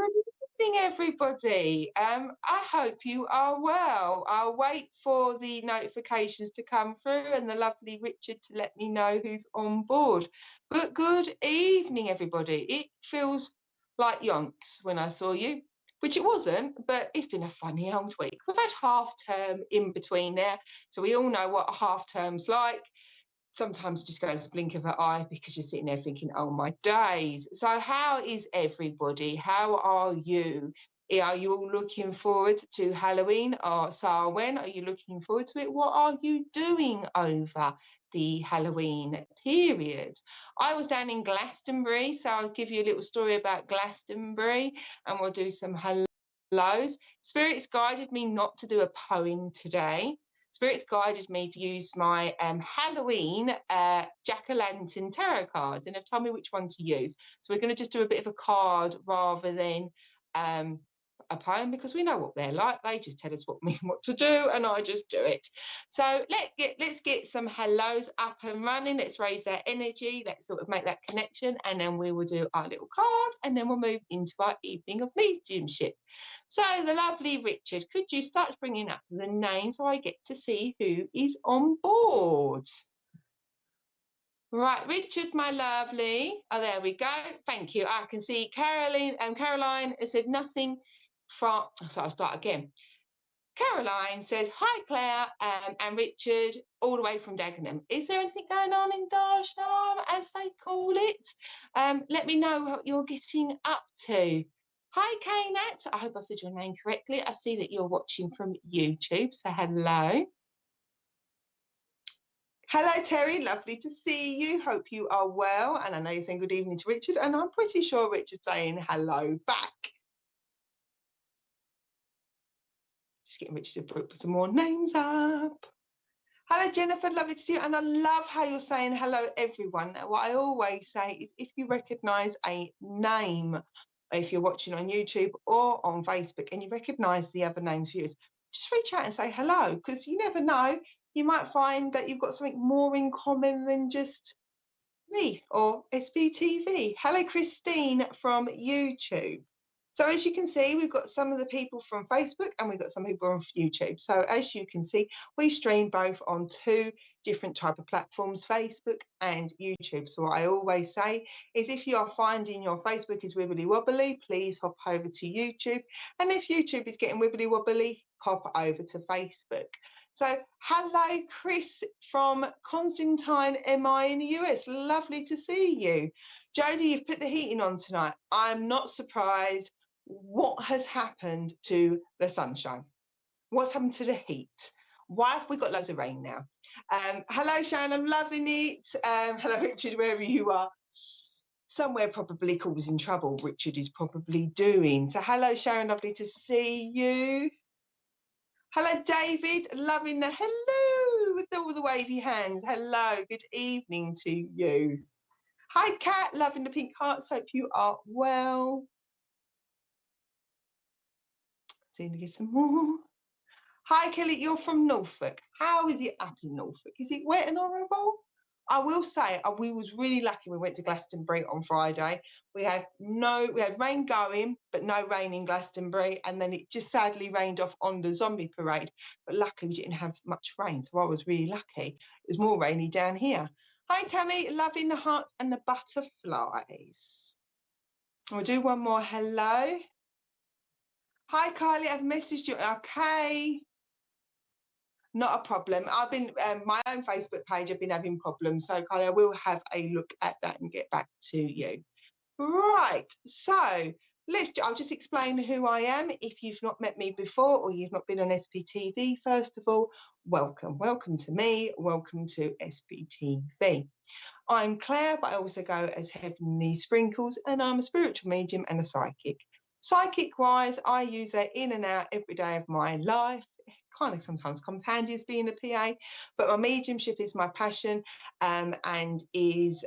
Good evening, everybody. I hope you are well. I'll wait for the notifications to come through and the lovely Richard to let me know who's on board. But good evening, everybody. It feels like yonks when I saw you, which it wasn't, but it's been a funny old week. We've had half term in between there, so we all know what a half term's like. Sometimes it just goes a blink of an eye because you're sitting there thinking, oh my days. So how is everybody? How are you? Are you all looking forward to Halloween or Samhain? Are you looking forward to it? What are you doing over the Halloween period? I was down in Glastonbury, so I'll give you a little story about Glastonbury and we'll do some hellos. Spirits guided me not to do a poem today. Spirits guided me to use my Halloween jack-o'-lantern tarot cards and have told me which one to use. So we're going to just do a bit of a card rather than a poem, because we know what they're like. They just tell us what to do and I just do it. So let's get some hellos up and running. Let's raise our energy. Let's sort of make that connection, and then we will do our little card, and then we'll move into our evening of mediumship. So the lovely Richard, could you start bringing up the name so I get to see who is on board? Right, Richard, my lovely. Oh, there we go. Thank you. I can see Caroline has said nothing from, so I'll start again. Caroline says, hi, Claire, and Richard, all the way from Dagenham. Is there anything going on in Dagenham, as they call it? Let me know what you're getting up to. Hi, K-Nat. I hope I've said your name correctly. I see that you're watching from YouTube, so hello. Hello, Terry. Lovely to see you. Hope you are well. And I know you're saying good evening to Richard, and I'm pretty sure Richard's saying hello back. Just getting Richard to put some more names up. Hello, Jennifer. Lovely to see you. And I love how you're saying hello, everyone. What I always say is if you recognise a name, if you're watching on YouTube or on Facebook and you recognise the other names viewers, just reach out and say hello, because you never know. You might find that you've got something more in common than just me or SPTV. Hello, Christine from YouTube. So as you can see, we've got some of the people from Facebook and we've got some people on YouTube. So as you can see, we stream both on two different type of platforms, Facebook and YouTube. So what I always say is if you are finding your Facebook is wibbly wobbly, please hop over to YouTube. And if YouTube is getting wibbly wobbly, hop over to Facebook. So hello, Chris from Constantine, MI in the US. Lovely to see you. Jodie, you've put the heating on tonight. I'm not surprised. What has happened to the sunshine? What's happened to the heat? Why have we got loads of rain now? Hello, Sharon, I'm loving it. Hello, Richard, wherever you are. Somewhere probably causing trouble, Richard is probably doing. So hello, Sharon, lovely to see you. Hello, David, loving the hello with all the wavy hands. Hello, good evening to you. Hi, Kat, loving the pink hearts. Hope you are well. Seeing to get some more. Hi, Kelly, you're from Norfolk. How is it up in Norfolk? Is it wet and horrible? I will say we was really lucky. We went to Glastonbury on Friday. We had rain going, but no rain in Glastonbury, and then it just sadly rained off on the zombie parade. But luckily we didn't have much rain, so I was really lucky. It was more rainy down here. Hi, Tammy, loving the hearts and the butterflies. We'll do one more. Hello. Hi, Kylie, I've messaged you. Okay. Not a problem. I've been, my own Facebook page, I've been having problems. So, Kylie, I will have a look at that and get back to you. Right. So, I'll just explain who I am. If you've not met me before or you've not been on SPTV, first of all, welcome. Welcome to me. Welcome to SPTV. I'm Claire, but I also go as Heavenly Sprinkles, and I'm a spiritual medium and a psychic. Psychic-wise, I use it in and out every day of my life. It kind of sometimes comes handy as being a PA, but my mediumship is my passion, and is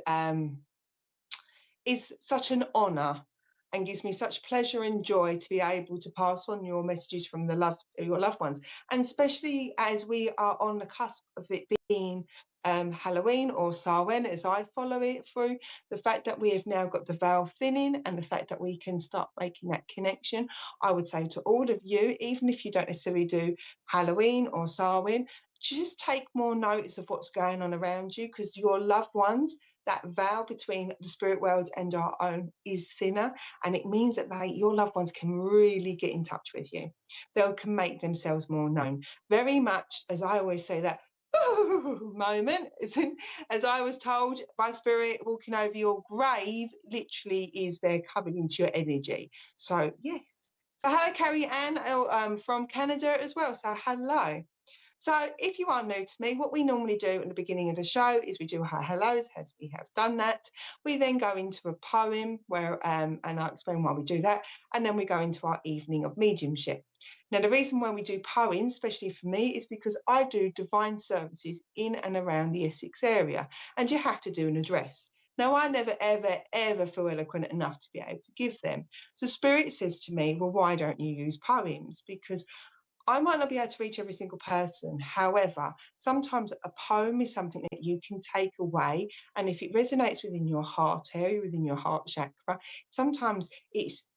such an honour and gives me such pleasure and joy to be able to pass on your messages from your loved ones, and especially as we are on the cusp of it being Halloween or Samhain, as I follow it through, the fact that we have now got the veil thinning and the fact that we can start making that connection, I would say to all of you, even if you don't necessarily do Halloween or Samhain, just take more notice of what's going on around you, because your loved ones, that veil between the spirit world and our own is thinner, and it means that your loved ones can really get in touch with you. They can make themselves more known. Very much, as I always say, that moment, as I was told by spirit, walking over your grave literally is they're coming into your energy. So yes. So hello Carrie Ann from Canada as well. So hello. So if you are new to me, what we normally do at the beginning of the show is we do our hellos, as we have done that. We then go into a poem where, and I'll explain why we do that. And then we go into our evening of mediumship. Now, the reason why we do poems, especially for me, is because I do divine services in and around the Essex area, and you have to do an address. Now, I never, ever, ever feel eloquent enough to be able to give them. So Spirit says to me, well, why don't you use poems? Because I might not be able to reach every single person. However, sometimes a poem is something that you can take away. And if it resonates within your heart area, within your heart chakra, sometimes it's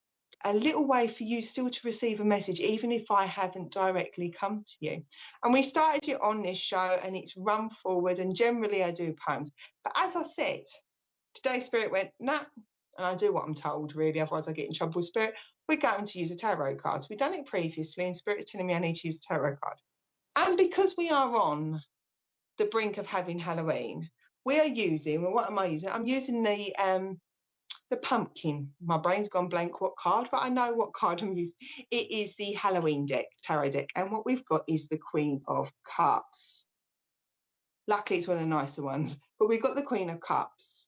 a little way for you still to receive a message, even if I haven't directly come to you. And we started it on this show and it's run forward, and generally I do poems. But as I said, today Spirit went, nah, and I do what I'm told, really, otherwise I get in trouble with Spirit. We're going to use a tarot card. We've done it previously, and Spirit's telling me I need to use a tarot card. And because we are on the brink of having Halloween, we are using, well, what am I using? I'm using the pumpkin. My brain's gone blank what card, but I know what card I'm using. It is the Halloween deck, tarot deck, and what we've got is the Queen of Cups. Luckily, it's one of the nicer ones, but we've got the Queen of Cups.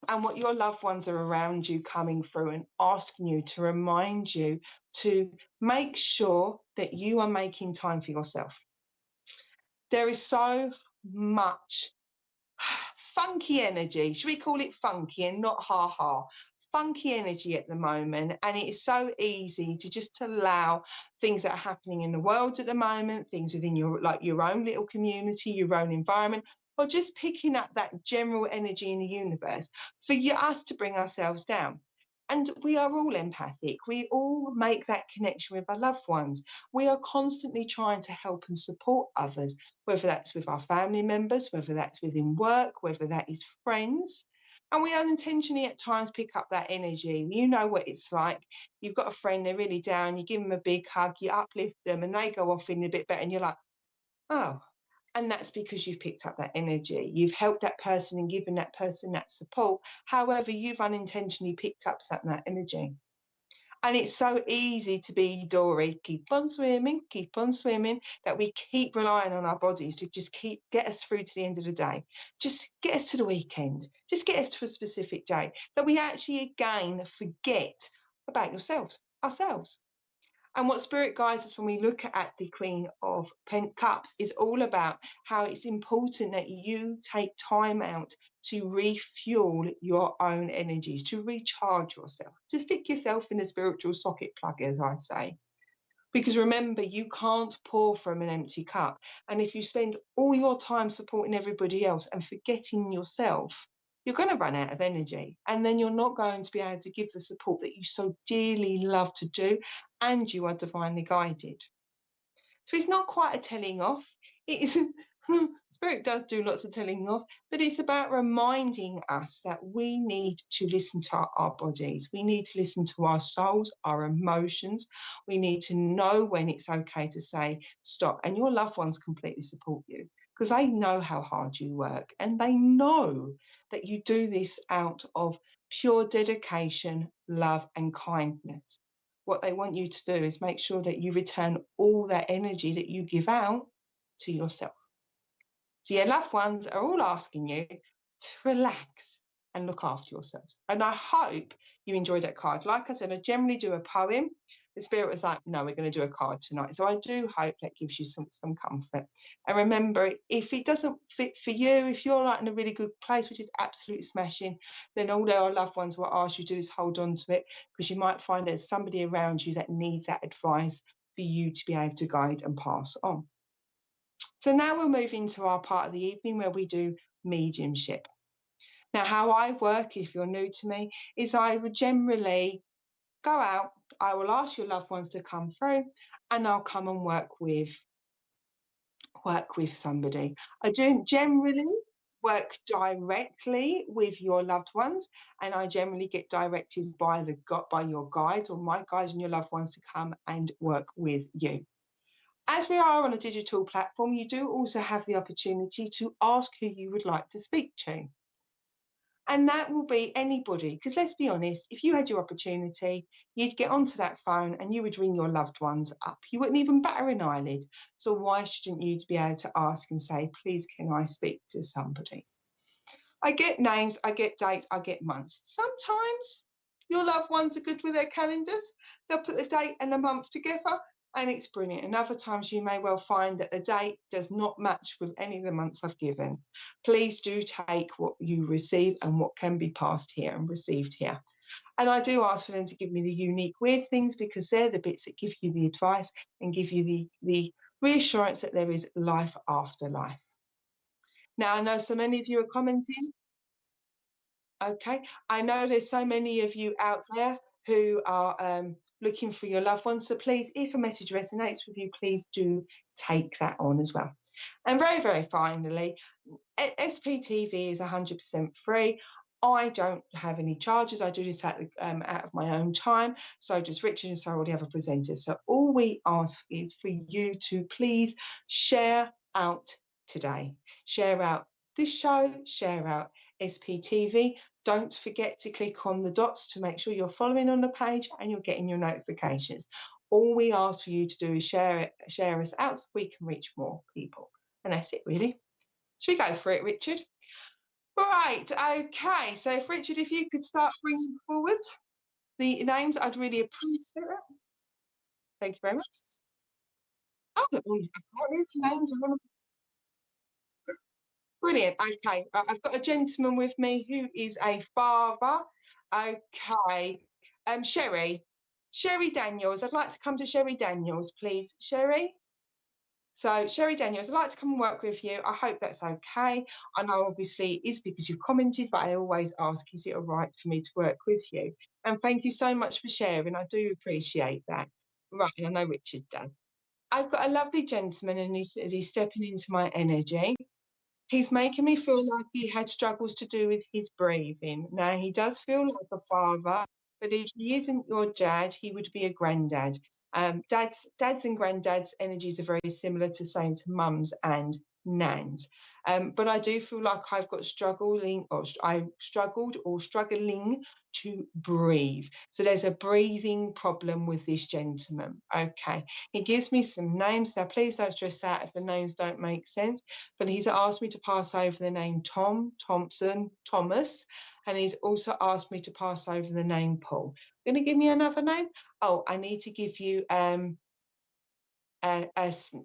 And what your loved ones are around you coming through and asking you to remind you to make sure that you are making time for yourself. There is so much funky energy. Should we call it funky and not ha-ha? Funky energy at the moment, and it is so easy to just allow things that are happening in the world at the moment, things within your own little community, your own environment, or just picking up that general energy in the universe for us to bring ourselves down. And we are all empathic. We all make that connection with our loved ones. We are constantly trying to help and support others, whether that's with our family members, whether that's within work, whether that is friends. And we unintentionally at times pick up that energy. You know what it's like. You've got a friend, they're really down, you give them a big hug, you uplift them, and they go off feeling a bit better, and you're like, oh. And that's because you've picked up that energy. You've helped that person and given that person that support. However, you've unintentionally picked up some of that energy. And it's so easy to be Dory, keep on swimming, that we keep relying on our bodies to just get us through to the end of the day. Just get us to the weekend. Just get us to a specific day. That we actually, again, forget about ourselves. And what Spirit guides us when we look at the Queen of Cups is all about how it's important that you take time out to refuel your own energies, to recharge yourself, to stick yourself in a spiritual socket plug, as I say. Because remember, you can't pour from an empty cup. And if you spend all your time supporting everybody else and forgetting yourself, you're going to run out of energy, and then you're not going to be able to give the support that you so dearly love to do, and you are divinely guided. So it's not quite a telling off. It is Spirit does do lots of telling off, but it's about reminding us that we need to listen to our bodies. We need to listen to our souls, our emotions. We need to know when it's okay to say stop, and your loved ones completely support you, because they know how hard you work, and they know that you do this out of pure dedication, love, and kindness. What they want you to do is make sure that you return all that energy that you give out to yourself. So your loved ones are all asking you to relax and look after yourselves. And I hope you enjoyed that card. Like I said, I generally do a poem. The Spirit was like, no, we're going to do a card tonight. So I do hope that gives you some comfort. And remember, if it doesn't fit for you, if you're like in a really good place, which is absolutely smashing, then all our loved ones will ask you to do is hold on to it, because you might find there's somebody around you that needs that advice for you to be able to guide and pass on. So now we'll move into our part of the evening where we do mediumship. Now, how I work, if you're new to me, is I would generally go out, I will ask your loved ones to come through, and I'll come and work with somebody. I don't generally work directly with your loved ones, and I generally get directed by your guides or my guides and your loved ones to come and work with you. As we are on a digital platform, you do also have the opportunity to ask who you would like to speak to. And that will be anybody, because let's be honest, if you had your opportunity, you'd get onto that phone and you would ring your loved ones up. You wouldn't even batter an eyelid. So why shouldn't you be able to ask and say, please, can I speak to somebody? I get names, I get dates, I get months. Sometimes your loved ones are good with their calendars. They'll put the date and the month together and it's brilliant. And other times you may well find that the date does not match with any of the months I've given. Please do take what you receive and what can be passed here and received here. And I do ask for them to give me the unique weird things, because they're the bits that give you the advice and give you the reassurance that there is life after life. Now, I know so many of you are commenting. Okay, I know there's so many of you out there who are looking for your loved ones. So please, if a message resonates with you, please do take that on as well. And very, very finally, SPTV is 100% free. I don't have any charges. I do this out of my own time. So does Richard, and so all the other presenters. So all we ask is for you to please share out today. Share out this show, share out SPTV. Don't forget to click on the dots to make sure you're following on the page and you're getting your notifications. All we ask for you to do is share us out so we can reach more people. And that's it, really. Should we go for it, Richard? Right, okay. So if Richard, if you could start bringing forward the names, I'd really appreciate it. Thank you very much. Oh, names. Brilliant. Okay, I've got a gentleman with me who is a father. Okay, Sherry Daniels. I'd like to come to Sherry Daniels, please. Sherry. So Sherry Daniels, I'd like to come and work with you. I hope that's okay. I know obviously it is because you've commented, but I always ask, is it all right for me to work with you? And thank you so much for sharing. I do appreciate that. Right, and I know Richard does. I've got a lovely gentleman and he's stepping into my energy. He's making me feel like he had struggles to do with his breathing. Now, he does feel like a father, but if he isn't your dad, he would be a granddad. Dads and granddads' energies are very similar to same to mums and nans. But I do feel like I've got struggling to breathe. So there's a breathing problem with this gentleman. Okay. He gives me some names. Now, please don't stress out if the names don't make sense. But he's asked me to pass over the name Tom, Thompson, Thomas. And he's also asked me to pass over the name Paul. Going to give me another name? Oh, I need to give you a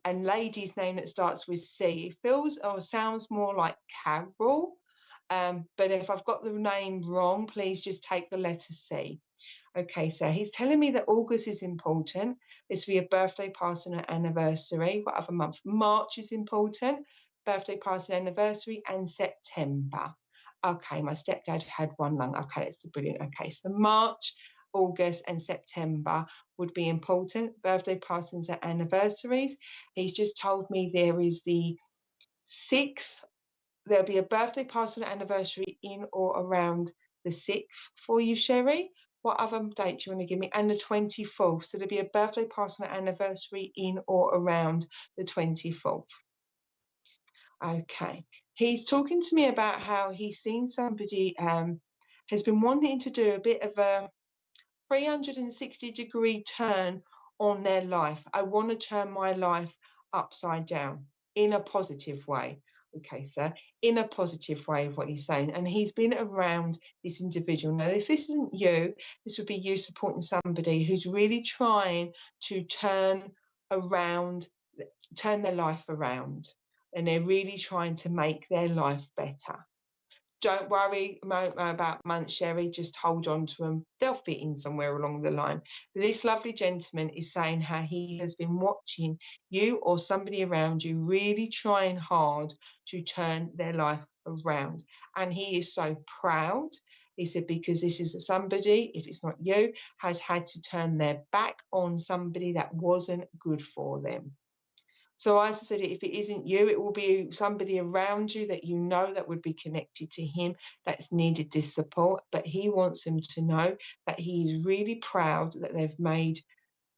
lady's name that starts with C. It feels or sounds more like Carol. But if I've got the name wrong, please just take the letter C. Okay, so he's telling me that August is important. This will be a birthday, passing, or anniversary. What other month? March is important. Birthday, passing, anniversary, and September. Okay, my stepdad had one lung. Okay, that's brilliant. Okay, so March, August, and September would be important. Birthday, passings, and anniversaries. He's just told me there is the 6th. There'll be a birthday, passing, anniversary in or around the 6th for you, Sherry. What other date do you want to give me? And the 24th. So there'll be a birthday, passing, anniversary in or around the 24th. Okay. He's talking to me about how he's seen somebody has been wanting to do a bit of a 360-degree turn on their life. I want to turn my life upside down in a positive way. Okay, sir, in a positive way of what he's saying. And he's been around this individual. Now, if this isn't you, this would be you supporting somebody who's really trying to turn their life around. And they're really trying to make their life better. Don't worry about months, Sherry. Just hold on to them. They'll fit in somewhere along the line. But this lovely gentleman is saying how he has been watching you or somebody around you really trying hard to turn their life around. And he is so proud. He said, because this is somebody, if it's not you, has had to turn their back on somebody that wasn't good for them. So as I said, if it isn't you, it will be somebody around you that you know that would be connected to him that's needed this support. But he wants them to know that he is really proud that they've made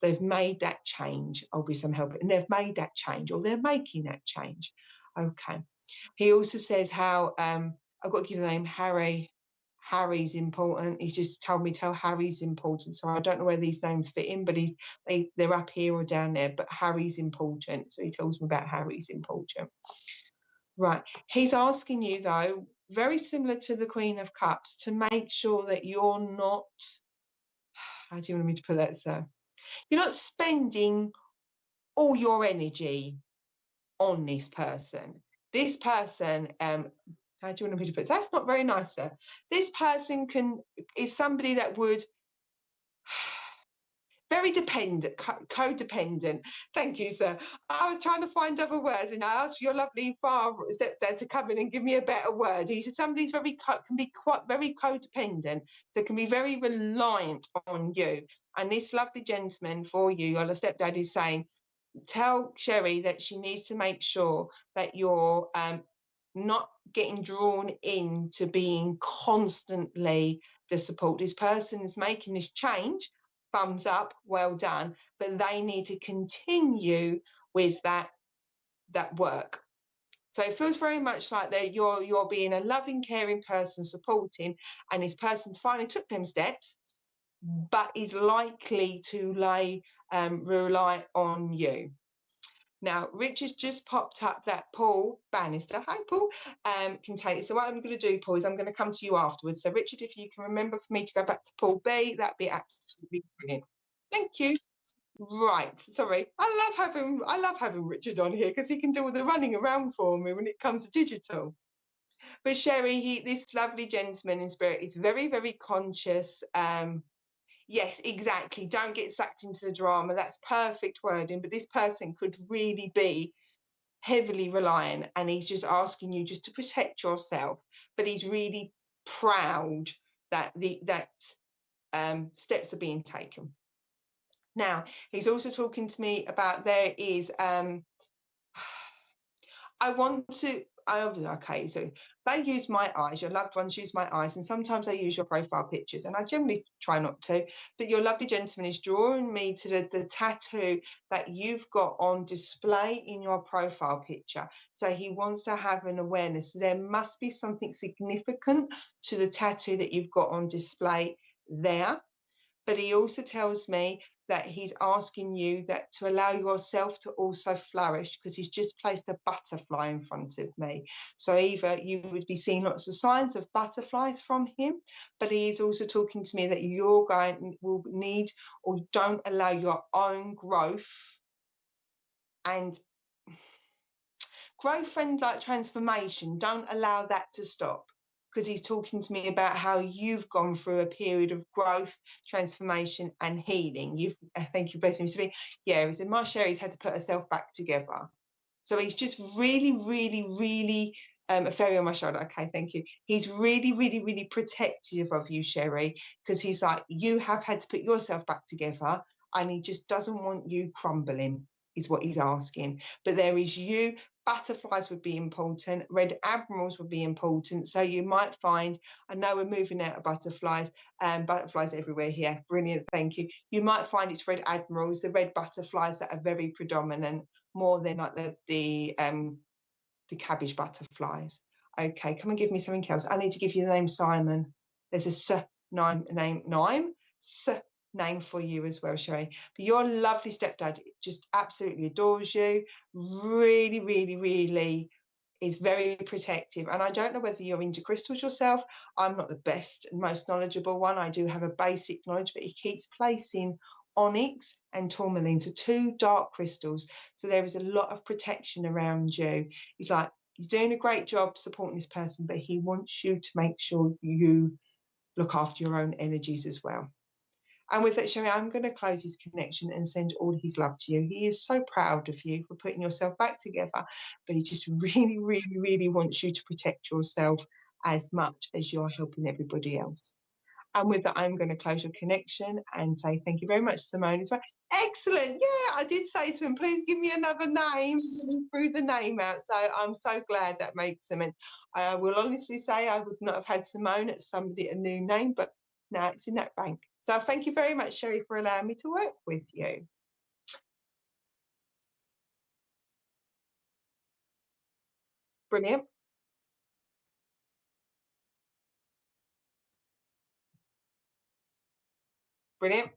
that change. I'll be some help, and they've made that change, or they're making that change. Okay. He also says how I've got to give the name Harry. Harry's important. He's just told me tell Harry's important. So I don't know where these names fit in, but they're up here or down there. But Harry's important. So he tells me about Harry's important. Right. He's asking you, though, very similar to the Queen of Cups, to make sure that you're not, how do you want me to put that, sir? You're not spending all your energy on this person. This person, how do you want me to put it? That's not very nice, sir. This person is somebody that would very dependent, codependent. Thank you, sir. I was trying to find other words, and I asked your lovely father stepdad to come in and give me a better word. He said somebody's can be quite very codependent, so can be very reliant on you. And this lovely gentleman for you, your stepdad, is saying, tell Sherry that she needs to make sure that you're not getting drawn into being constantly the support. This person is making this change, thumbs up, well done, but they need to continue with that work. So it feels very much like that you're being a loving, caring person, supporting, and this person's finally took them steps, but is likely to rely on you. Now, Richard's just popped up that Paul Bannister, hi Paul, can take it. So what I'm going to do, Paul, is I'm going to come to you afterwards. So Richard, if you can remember for me to go back to Paul B, that'd be absolutely brilliant. Thank you. Right, sorry. I love having Richard on here because he can do all the running around for me when it comes to digital. But Sherry, this lovely gentleman in spirit is very, very conscious. Yes, exactly. Don't get sucked into the drama. That's perfect wording. But this person could really be heavily reliant, and he's just asking you just to protect yourself. But he's really proud that steps are being taken. Now, he's also talking to me about there is okay, so they use my eyes, your loved ones use my eyes, and sometimes they use your profile pictures, and I generally try not to, but your lovely gentleman is drawing me to the tattoo that you've got on display in your profile picture. So he wants to have an awareness. There must be something significant to the tattoo that you've got on display there. But he also tells me that he's asking you that to allow yourself to also flourish, because he's just placed a butterfly in front of me. So either you would be seeing lots of signs of butterflies from him, but he is also talking to me that will need or don't allow your own growth and like transformation, don't allow that to stop. Because he's talking to me about how you've gone through a period of growth, transformation, and healing. Thank you, blessing me. Yeah, he said, my Sherry's had to put herself back together. So he's just really, really, really, a fairy on my shoulder. Okay, thank you. He's really, really, really protective of you, Sherry, because he's like, you have had to put yourself back together, and he just doesn't want you crumbling, is what he's asking. But there is you. Butterflies would be important. Red admirals would be important. So you might find, I know we're moving out of butterflies, butterflies everywhere here. Brilliant, thank you. You might find it's red admirals, the red butterflies that are very predominant, more than like the cabbage butterflies. Okay, come and give me something else. I need to give you the name Simon. There's a name for you as well, Sherry. But your lovely stepdad just absolutely adores you. Really, really, really is very protective. And I don't know whether you're into crystals yourself. I'm not the best and most knowledgeable one. I do have a basic knowledge, but he keeps placing onyx and tourmaline, so two dark crystals. So there is a lot of protection around you. He's like, You're doing a great job supporting this person, but he wants you to make sure you look after your own energies as well. And with that, Sherry, I'm going to close his connection and send all his love to you. He is so proud of you for putting yourself back together, but he just really, really, really wants you to protect yourself as much as you're helping everybody else. And with that, I'm going to close your connection and say thank you very much, Simone. As well. Excellent. Yeah, I did say to him, please give me another name. He threw the name out. So I'm so glad that makes him. And I will honestly say I would not have had Simone as somebody, a new name, but now it's in that bank. So thank you very much, Sherry, for allowing me to work with you. Brilliant. Brilliant.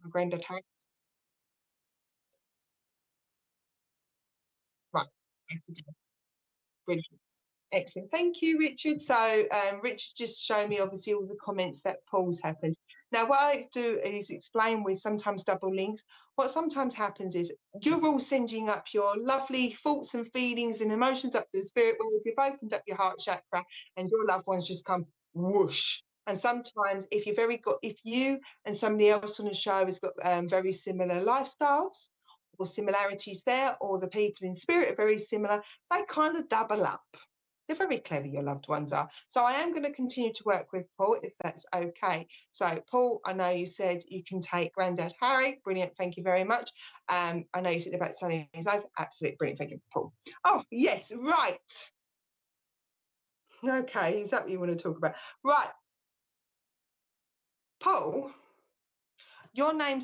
My granddad had. Right. Brilliant. Excellent. Thank you, Richard. So Richard just showed me obviously all the comments that Paul's happened. Now, what I do is explain with sometimes double links. What sometimes happens is you're all sending up your lovely thoughts and feelings and emotions up to the spirit world. You've opened up your heart chakra and your loved ones just come whoosh. And sometimes if you and somebody else on the show has got very similar lifestyles or similarities there, or the people in spirit are very similar, they kind of double up. They're very clever, your loved ones are. So I am going to continue to work with Paul, if that's okay. So, Paul, I know you said you can take Grandad Harry. Brilliant. Thank you very much. I know you said about Sonny his life. Absolutely brilliant. Thank you, Paul. Oh, yes. Right. Okay. Is that what you want to talk about? Right. Paul, your name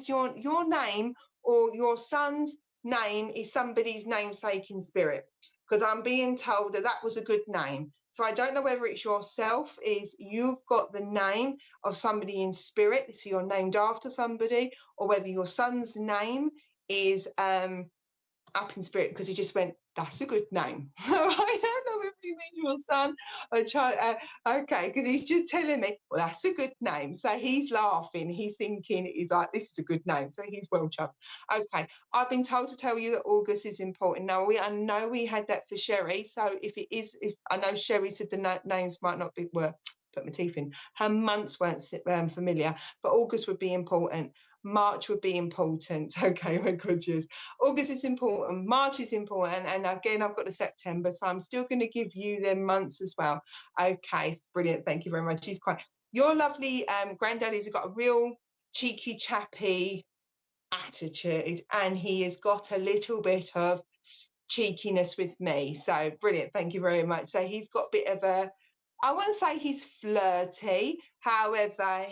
or your son's name is somebody's namesake in spirit, because I'm being told that that was a good name. So I don't know whether it's yourself, is you've got the name of somebody in spirit, so you're named after somebody, or whether your son's name is up in spirit, because he just went, that's a good name. So I don't know if you mean your son or child. Okay, because he's just telling me, well, that's a good name. So he's laughing. He's thinking, he's like, this is a good name. So he's well chuffed. Okay, I've been told to tell you that August is important. Now, I know we had that for Sherry. So if I know Sherry said the names might not be, well, put my teeth in. Her months weren't familiar, but August would be important. March would be important. Okay, my goodness. August is important, March is important, and again, I've got the September, so I'm still going to give you them months as well. Okay, brilliant. Thank you very much. He's quite, your lovely granddaddy's got a real cheeky, chappy attitude, and he has got a little bit of cheekiness with me. So brilliant. Thank you very much. So he's got a bit of a, I wouldn't say he's flirty. However,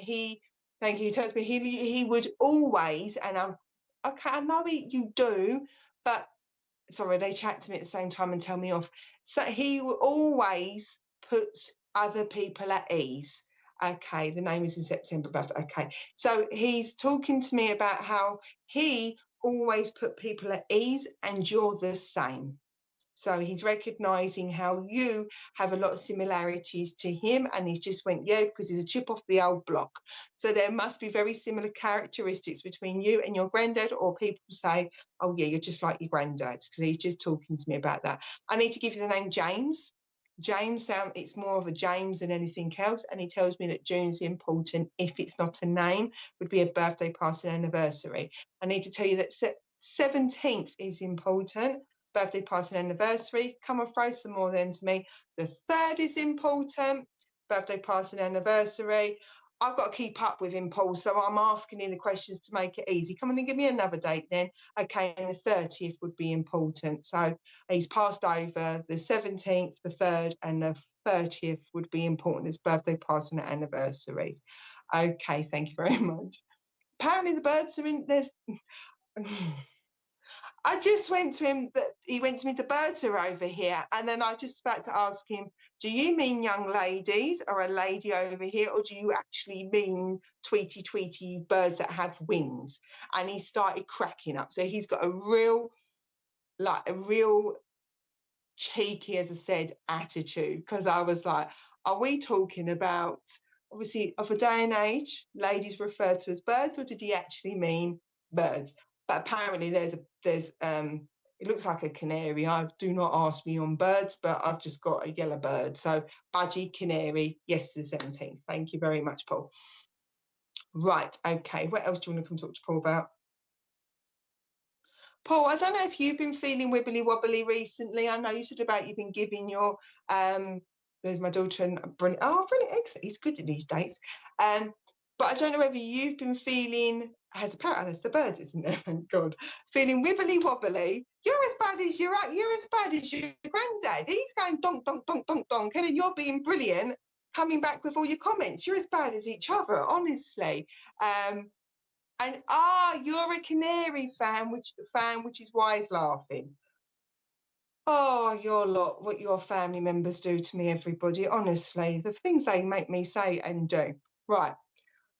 thank you. He tells me he would always, and I'm okay. I know you do, but sorry, they chat to me at the same time and tell me off. So he will always put other people at ease. Okay, the name is in September, but okay. So he's talking to me about how he always put people at ease, and you're the same. So he's recognizing how you have a lot of similarities to him, and he's just went, yeah, because he's a chip off the old block. So there must be very similar characteristics between you and your granddad, or people say, oh yeah, you're just like your granddad, because he's just talking to me about that. I need to give you the name James. James, it's more of a James than anything else, and he tells me that June's important. If it's not a name, would be a birthday, passing, anniversary. I need to tell you that 17th is important. Birthday, passing, anniversary. Come and throw some more then to me. The 3rd is important. Birthday, passing, anniversary. I've got to keep up with him, Paul, so I'm asking him the questions to make it easy. Come on and give me another date then. Okay, and the 30th would be important. So he's passed over the 17th, the 3rd, and the 30th would be important as birthday, passing, anniversaries. Okay, thank you very much. Apparently the birds are in, there's... I just went to him, he went to me, the birds are over here. And then I just about to ask him, do you mean young ladies or a lady over here? Or do you actually mean tweety birds that have wings? And he started cracking up. So he's got a real cheeky, as I said, attitude. Because I was like, are we talking about, obviously, of a day and age, ladies referred to as birds, or did he actually mean birds? but apparently there's it looks like a canary. I do not ask me on birds, but I've just got a yellow bird. So budgie, canary, yes to the 17th. Thank you very much, Paul. Right, okay. What else do you want to come talk to Paul about? Paul, I don't know if you've been feeling wibbly wobbly recently. I know you said about you've been giving your there's my daughter and brilliant. Oh, brilliant, excellent. He's good at these dates. But I don't know whether you've been feeling has a parrot. There's the birds, isn't there? Thank God. Feeling wibbly wobbly. You're as bad as you're as bad as your granddad. He's going donk donk donk donk donk, and then you're being brilliant, coming back with all your comments. You're as bad as each other, honestly. And you're a canary fan, which is why he's laughing. Oh, your lot, what your family members do to me, everybody. Honestly, the things they make me say and do. Right,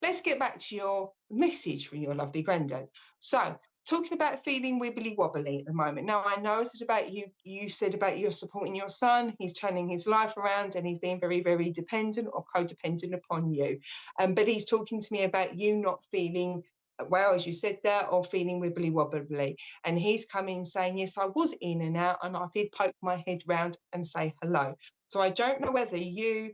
let's get back to your message from your lovely granddad. So, talking about feeling wibbly wobbly at the moment. Now, I know I said about you said about you're supporting your son. He's turning his life around and he's being very, very dependent or codependent upon you. But he's talking to me about you not feeling well, as you said there, or feeling wibbly wobbly. And he's coming saying, yes, I was in and out and I did poke my head round and say hello. So I don't know whether you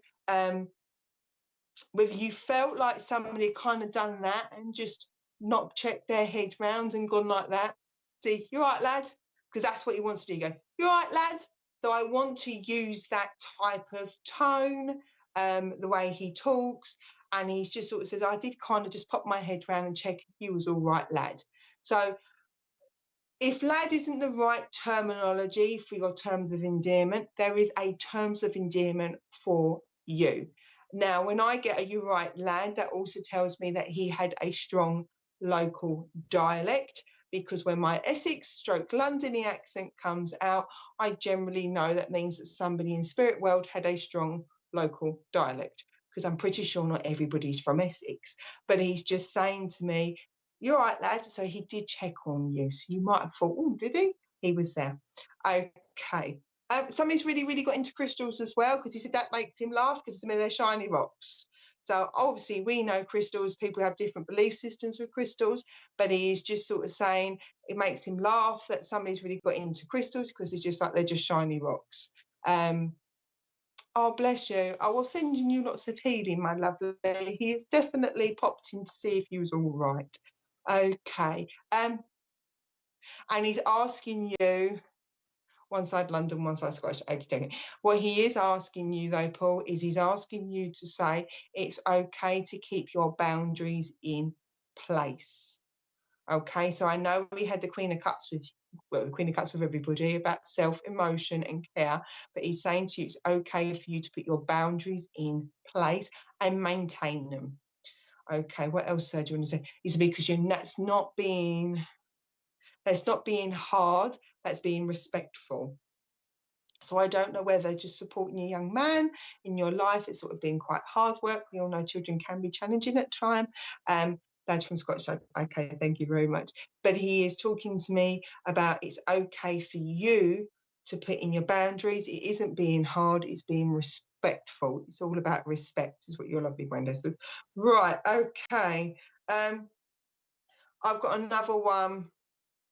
felt like somebody kind of done that and just not checked their head round and gone like that. See, you're right, lad, because that's what he wants to do. You go, you're right, lad. So I want to use that type of tone, the way he talks. And he's just sort of says, I did kind of just pop my head round and check if you was all right, lad. So if lad isn't the right terminology for your terms of endearment, there is a terms of endearment for you. Now, when I get a "you right, lad," that also tells me that he had a strong local dialect, because when my Essex / Londony accent comes out, I generally know that means that somebody in spirit world had a strong local dialect, because I'm pretty sure not everybody's from Essex. But he's just saying to me, you're right, lad. So he did check on you. So you might have thought, oh, did he? He was there. Okay. Somebody's really, really got into crystals as well, because he said that makes him laugh because they're shiny rocks. So obviously we know crystals, people have different belief systems with crystals, but he is just sort of saying it makes him laugh that somebody's really got into crystals because it's just like they're just shiny rocks. Oh, bless you. I will send you lots of healing, my lovely. He has definitely popped in to see if he was all right. Okay. And he's asking you, one side London, one side Scottish. Okay. What he is asking you, though, Paul, is he's asking you to say it's okay to keep your boundaries in place. Okay. So I know we had the Queen of Cups with everybody about self-emotion and care, but he's saying to you it's okay for you to put your boundaries in place and maintain them. Okay, what else do you want to say? Is because that's not being hard, that's being respectful. So I don't know whether just supporting a young man in your life, it's sort of been quite hard work. We all know children can be challenging at times. That's from Scottish. Okay, thank you very much. But he is talking to me about it's okay for you to put in your boundaries. It isn't being hard, it's being respectful. It's all about respect, is what your lovely granddad said. Right, okay. I've got another one.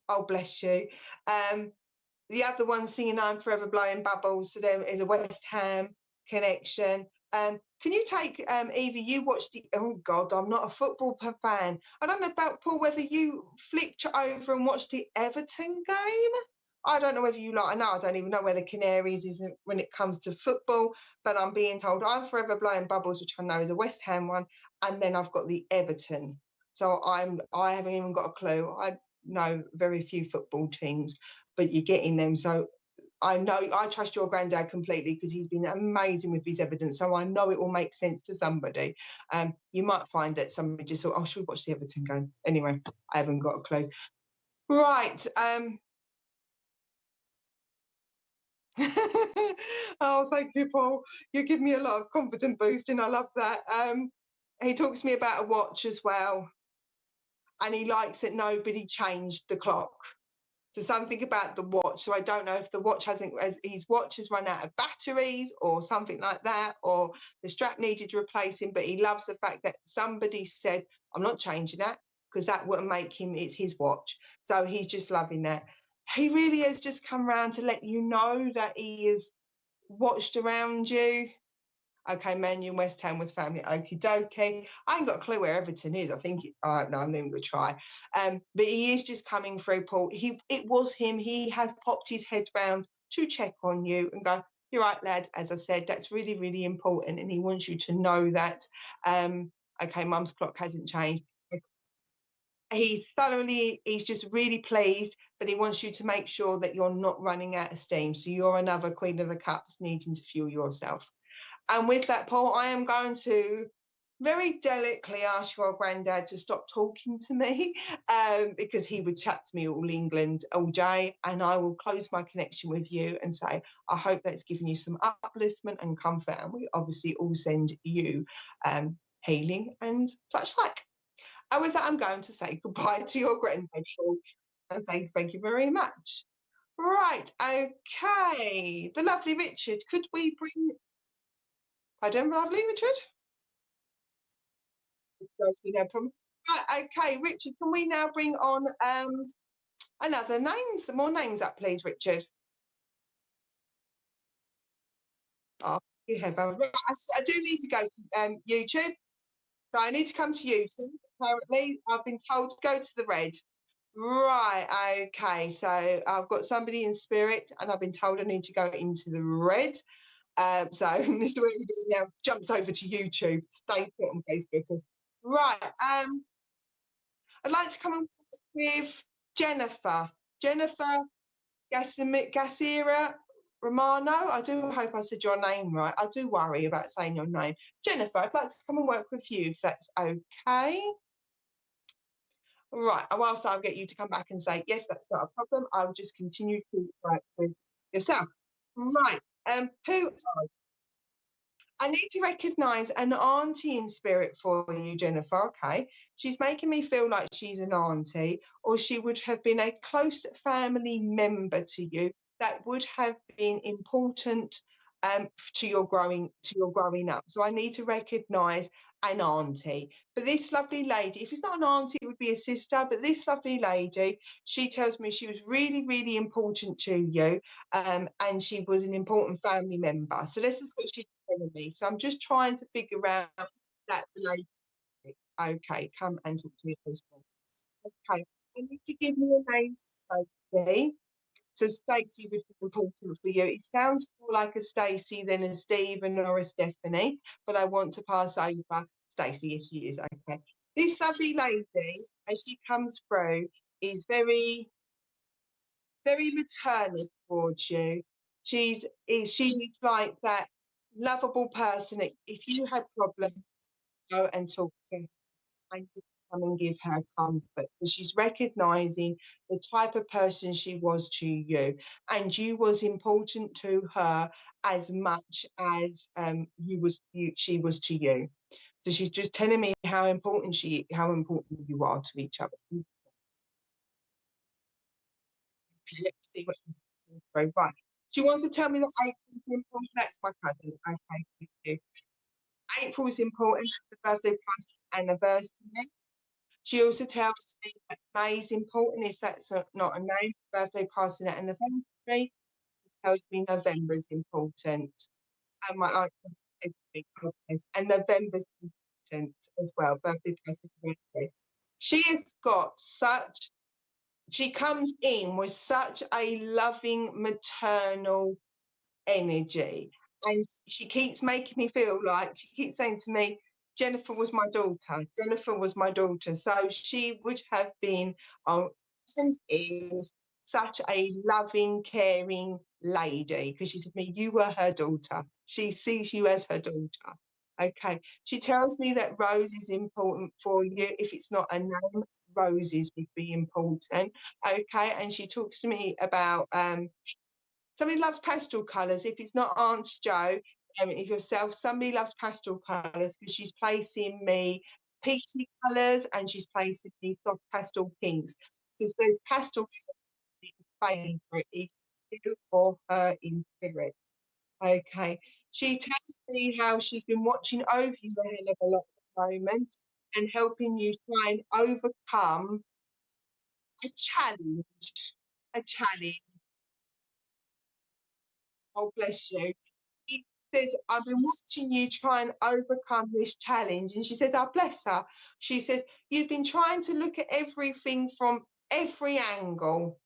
Oh, bless you. The other one singing I'm Forever Blowing Bubbles to them is a West Ham connection. Can you take, Evie, you watched oh God, I'm not a football fan. I don't know about Paul, whether you flicked over and watched the Everton game. I don't know whether you I don't even know where the Canaries is when it comes to football, but I'm being told I'm Forever Blowing Bubbles, which I know is a West Ham one, and then I've got the Everton. So I haven't even got a clue. I know very few football teams, but you're getting them. So I know I trust your granddad completely because he's been amazing with his evidence. So I know it will make sense to somebody. You might find that somebody just thought, oh, should we watch the Everton game? Anyway, I haven't got a clue. Right. Oh, thank you, Paul. You give me a lot of confident boosting. I love that. He talks to me about a watch as well. And he likes that nobody changed the clock. So something about the watch. So I don't know if the watch his watch has run out of batteries or something like that, or the strap needed replacing, but he loves the fact that somebody said, I'm not changing that because that will make him, it's his watch. So he's just loving that. He really has just come round to let you know that he is watched around you. Okay, Man U and West Ham was family. Okie dokie. I ain't got a clue where Everton is. I think, no, I'm not even going to try. But he is just coming through, Paul. It was him. He has popped his head round to check on you and go, you're right, lad. As I said, that's really, really important. And he wants you to know that, okay, mum's clock hasn't changed. He's just really pleased, but he wants you to make sure that you're not running out of steam. So you're another Queen of the Cups needing to fuel yourself. And with that, Paul, I am going to very delicately ask your granddad to stop talking to me because he would chat to me all England all day, and I will close my connection with you and say, I hope that's given you some upliftment and comfort, and we obviously all send you healing and such like. And with that, I'm going to say goodbye to your granddad, Paul, and thank you very much. Right, okay. The lovely Richard, could we bring... Pardon, lovely Richard? No problem. Right, okay, Richard, can we now bring on another name, some more names up, please, Richard? Oh, you have. Right, I do need to go to YouTube. So I need to come to YouTube. Apparently, I've been told to go to the red. Right, okay. So I've got somebody in spirit, and I've been told I need to go into the red. So this is where everybody now jumps over to YouTube. Stay put on Facebook. Right. I'd like to come on with Jennifer. Jennifer Gasira Romano. I do hope I said your name right. I do worry about saying your name. Jennifer, I'd like to come and work with you if that's okay. Right, whilst I'll get you to come back and say, yes, that's not a problem, I will just continue to work with yourself. Right, who I need to recognise an auntie in spirit for you, Jennifer, okay? She's making me feel like she's an auntie, or she would have been a close family member to you that would have been important to your growing up. So I need to recognise an auntie. But this lovely lady, if it's not an auntie, it would be a sister, but this lovely lady, she tells me she was really, really important to you, and she was an important family member. So this is what she's telling me. So I'm just trying to figure out that relationship. Okay, come and talk to me, please. Okay, I need to give me a name, Stacey. So Stacey would be important for you. It sounds more like a Stacey than a Stephen or a Stephanie, but I want to pass over Stacey. Yes, she is. Okay. This lovely lady, as she comes through, is very, very maternal towards you. She's like that lovable person. If you had problems, go and talk to her and come and give her comfort. So she's recognizing the type of person she was to you, and you was important to her as much as she was to you. So she's just telling me how important you are to each other. Let's see what she's saying. Right. She wants to tell me that April's important. That's my cousin. Okay, thank you. April's important. It's the birthday party anniversary. She also tells me that May is important, if that's not a name, birthday party and anniversary. She tells me November is important. And my aunt and November's important as well, birthday party anniversary. She has got such, she comes in with such a loving maternal energy. And she keeps making me feel like, she keeps saying to me, Jennifer was my daughter. Jennifer was my daughter. So she would have been, is such a loving, caring lady, because she said to me, you were her daughter. She sees you as her daughter. Okay. She tells me that Rose is important for you. If it's not a name, Roses would be important. Okay. And she talks to me about somebody loves pastel colours. If it's not Aunt Jo, if yourself, somebody loves pastel colours, because she's placing me peachy colours and she's placing me soft pastel pinks. So there's pastel favourite, either you or her in spirit. Okay. She tells me how she's been watching over you a hell of a lot at the moment, and helping you try and overcome a challenge. A challenge. Oh, bless you. She says, I've been watching you try and overcome this challenge. And she says, oh, bless her. She says, you've been trying to look at everything from every angle,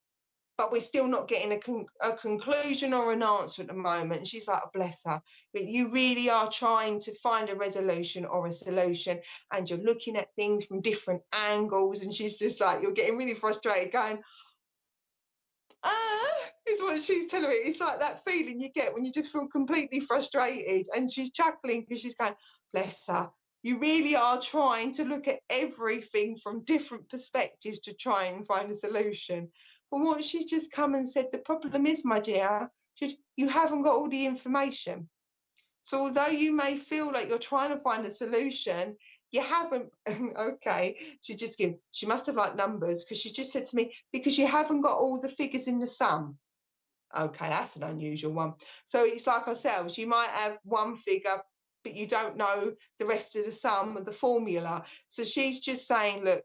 but we're still not getting a conclusion or an answer at the moment. And she's like, oh, bless her. But you really are trying to find a resolution or a solution, and you're looking at things from different angles. And she's just like, you're getting really frustrated, going, is what she's telling me. It's like that feeling you get when you just feel completely frustrated. And she's chuckling because she's going, bless her. You really are trying to look at everything from different perspectives to try and find a solution. But what she's just come and said, the problem is, my dear, you haven't got all the information. So although you may feel like you're trying to find a solution, you haven't. Okay, she must have liked numbers, because she just said to me, because you haven't got all the figures in the sum. Okay, that's an unusual one. So it's like ourselves, you might have one figure, but you don't know the rest of the sum of the formula. So she's just saying, look,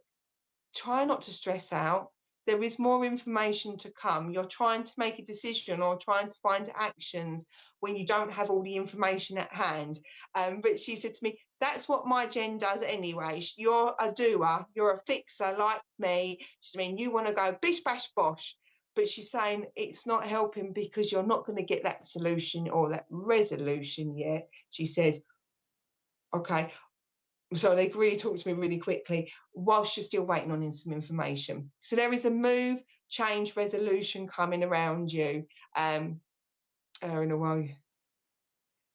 try not to stress out. There is more information to come. You're trying to make a decision or trying to find actions when you don't have all the information at hand. But she said to me, that's what my Jen does anyway. You're a doer, you're a fixer like me. She mean, you want to go bish, bash, bosh. But she's saying it's not helping because you're not going to get that solution or that resolution yet. She says, okay, so they really talk to me really quickly whilst you're still waiting on some information. So there is a move, change, resolution coming around you in a while.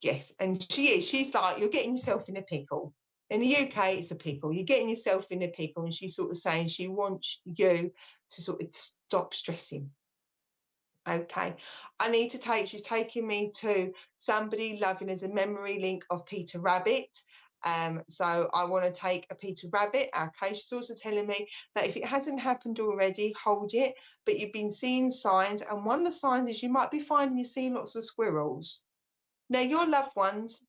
Yes, and she's like, you're getting yourself in a pickle. In the UK, it's a pickle. You're getting yourself in a pickle. And she's sort of saying she wants you to sort of stop stressing. Okay, she's taking me to somebody loving as a memory link of Peter Rabbit. So I want to take a Peter Rabbit. Okay, she's also telling me that if it hasn't happened already, hold it. But you've been seeing signs, and one of the signs is you might be finding you're seeing lots of squirrels. Now, your loved ones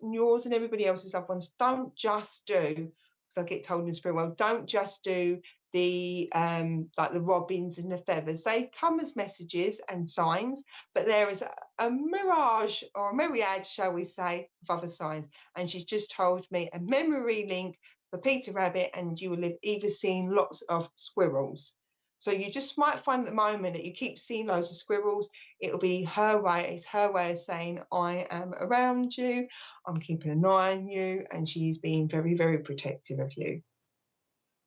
yours and everybody else's loved ones don't just do, because I get told in the spirit world, don't just do the like the robins and the feathers. They come as messages and signs, but there is a mirage or a myriad, shall we say, of other signs. And she's just told me a memory link for Peter Rabbit, and you will have either seen lots of squirrels. So you just might find at the moment that you keep seeing loads of squirrels. It'll be her way. It's her way of saying, I am around you. I'm keeping an eye on you. And she's being very, very protective of you.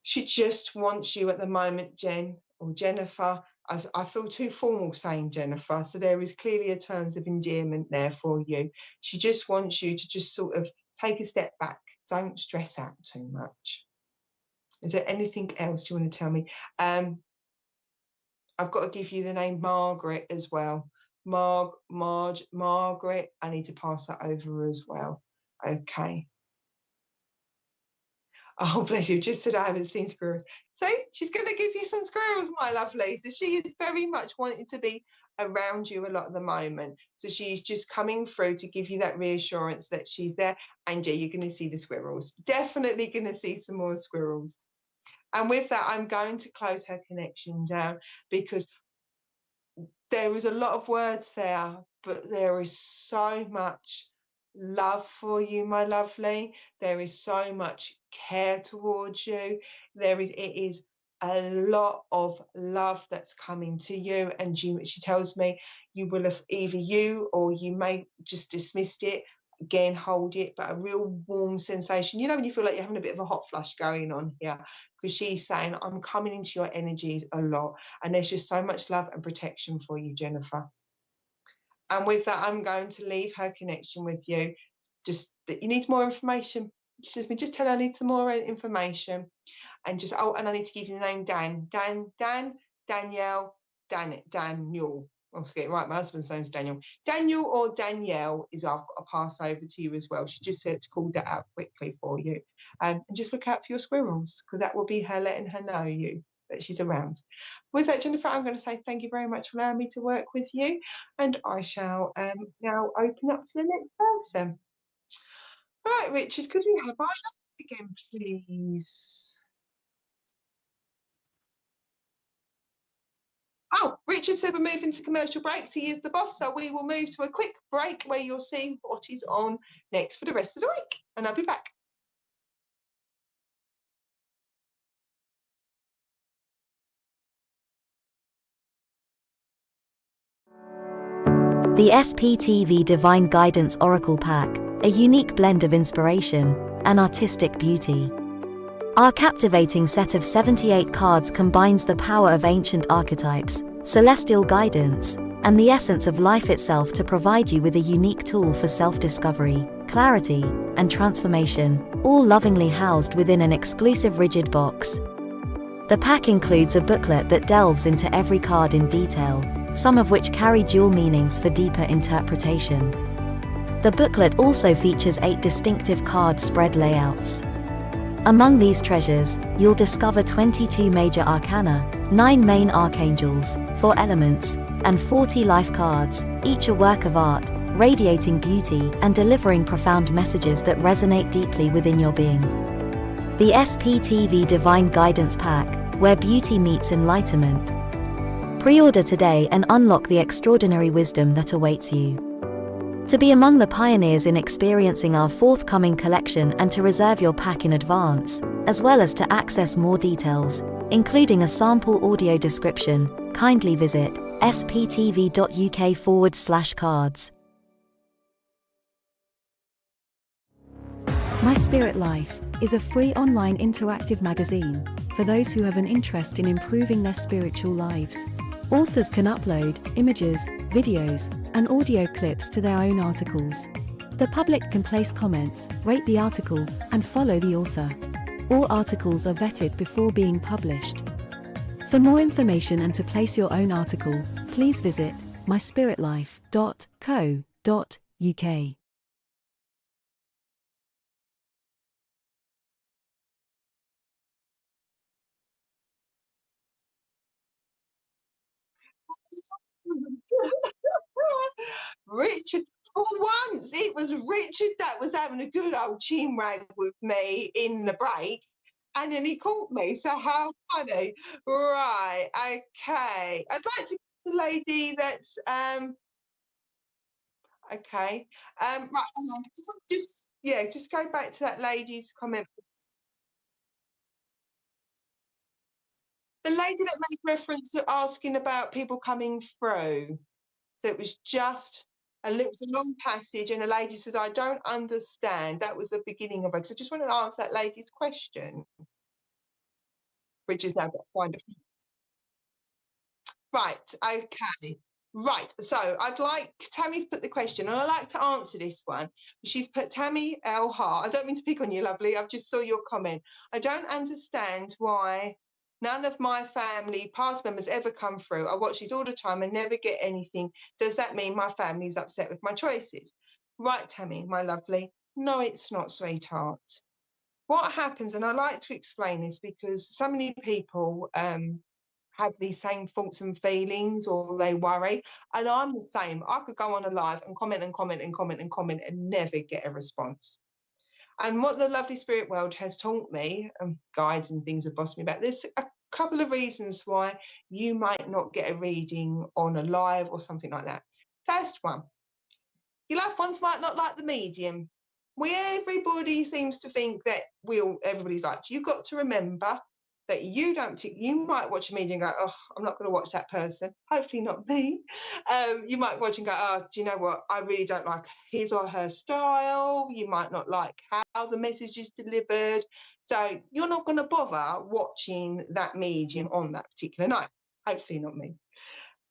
She just wants you at the moment, Jen or Jennifer. I feel too formal saying Jennifer. So there is clearly a terms of endearment there for you. She just wants you to just sort of take a step back. Don't stress out too much. Is there anything else you want to tell me? I've got to give you the name Margaret as well. Margaret. I need to pass that over as well. Okay. Oh, bless you. Just said I haven't seen squirrels. So she's going to give you some squirrels, my lovely. So she is very much wanting to be around you a lot at the moment. So she's just coming through to give you that reassurance that she's there. And yeah, you're going to see the squirrels. Definitely going to see some more squirrels. And with that, I'm going to close her connection down, because there is a lot of words there, but there is so much love for you, my lovely. There is so much care towards you. It is a lot of love that's coming to you. And she tells me you will have either you or you may just dismissed it. Again, hold it, but a real warm sensation. You know, when you feel like you're having a bit of a hot flush going on here, because she's saying, I'm coming into your energies a lot. And there's just so much love and protection for you, Jennifer. And with that, I'm going to leave her connection with you. Just that you need more information. She says, just tell her I need some more information. And and I need to give you the name Danielle, Daniel. I'll forget, right, my husband's name's Daniel. Daniel or Danielle is I've got to pass over to you as well. She just said to call that out quickly for you. And just look out for your squirrels, because that will be her letting her know that she's around. With that, Jennifer, I'm going to say thank you very much for allowing me to work with you. And I shall now open up to the next person. Right, Richard, could we have our again, please. Oh, Richard said we're moving to commercial breaks. He is the boss, so we will move to a quick break where you'll see what is on next for the rest of the week, and I'll be back. The SPTV Divine Guidance Oracle Pack, a unique blend of inspiration and artistic beauty. Our captivating set of 78 cards combines the power of ancient archetypes, celestial guidance, and the essence of life itself to provide you with a unique tool for self-discovery, clarity, and transformation, all lovingly housed within an exclusive rigid box. The pack includes a booklet that delves into every card in detail, some of which carry dual meanings for deeper interpretation. The booklet also features 8 distinctive card spread layouts. Among these treasures, you'll discover 22 major arcana, 9 main archangels, 4 elements, and 40 life cards, each a work of art, radiating beauty and delivering profound messages that resonate deeply within your being. The SPTV Divine Guidance Pack, where beauty meets enlightenment. Pre-order today and unlock the extraordinary wisdom that awaits you. To be among the pioneers in experiencing our forthcoming collection and to reserve your pack in advance, as well as to access more details, including a sample audio description, kindly visit sptv.uk/cards. My Spirit Life is a free online interactive magazine for those who have an interest in improving their spiritual lives. Authors can upload images, videos, and audio clips to their own articles. The public can place comments, rate the article, and follow the author. All articles are vetted before being published. For more information and to place your own article, please visit myspiritlife.co.uk. Richard, for once, it was Richard that was having a good old chinwag with me in the break, and then he caught me. So how funny! Right, okay. I'd like to get the lady that's okay. Right, hang on. Just go back to that lady's comment. The lady that made reference to asking about people coming through. So it was just it was a long passage, and a lady says, I don't understand. That was the beginning of it. So I just want to answer that lady's question, which is now kind of right. Okay. Right. So I'd like Tammy's put the question, and I like to answer this one. She's put Tammy L. Hart. I don't mean to pick on you, lovely. I've just saw your comment. I don't understand why none of my family past members ever come through. I watch these all the time and never get anything. Does that mean my family's upset with my choices? Right, Tammy, my lovely. No, it's not, sweetheart. What happens, and I like to explain this because so many people have these same thoughts and feelings, or they worry, and I'm the same. I could go on a live and comment and comment and comment and comment and never get a response. And what the lovely spirit world has taught me, guides and things have bossed me about, there's a couple of reasons why you might not get a reading on a live or something like that. First one, your loved ones might not like the medium. Everybody seems to think that everybody's like, you've got to remember that you might watch a medium and go, oh, I'm not going to watch that person. Hopefully not me. You might watch and go, oh, do you know what? I really don't like his or her style. You might not like how the message is delivered. So you're not going to bother watching that medium on that particular night. Hopefully not me.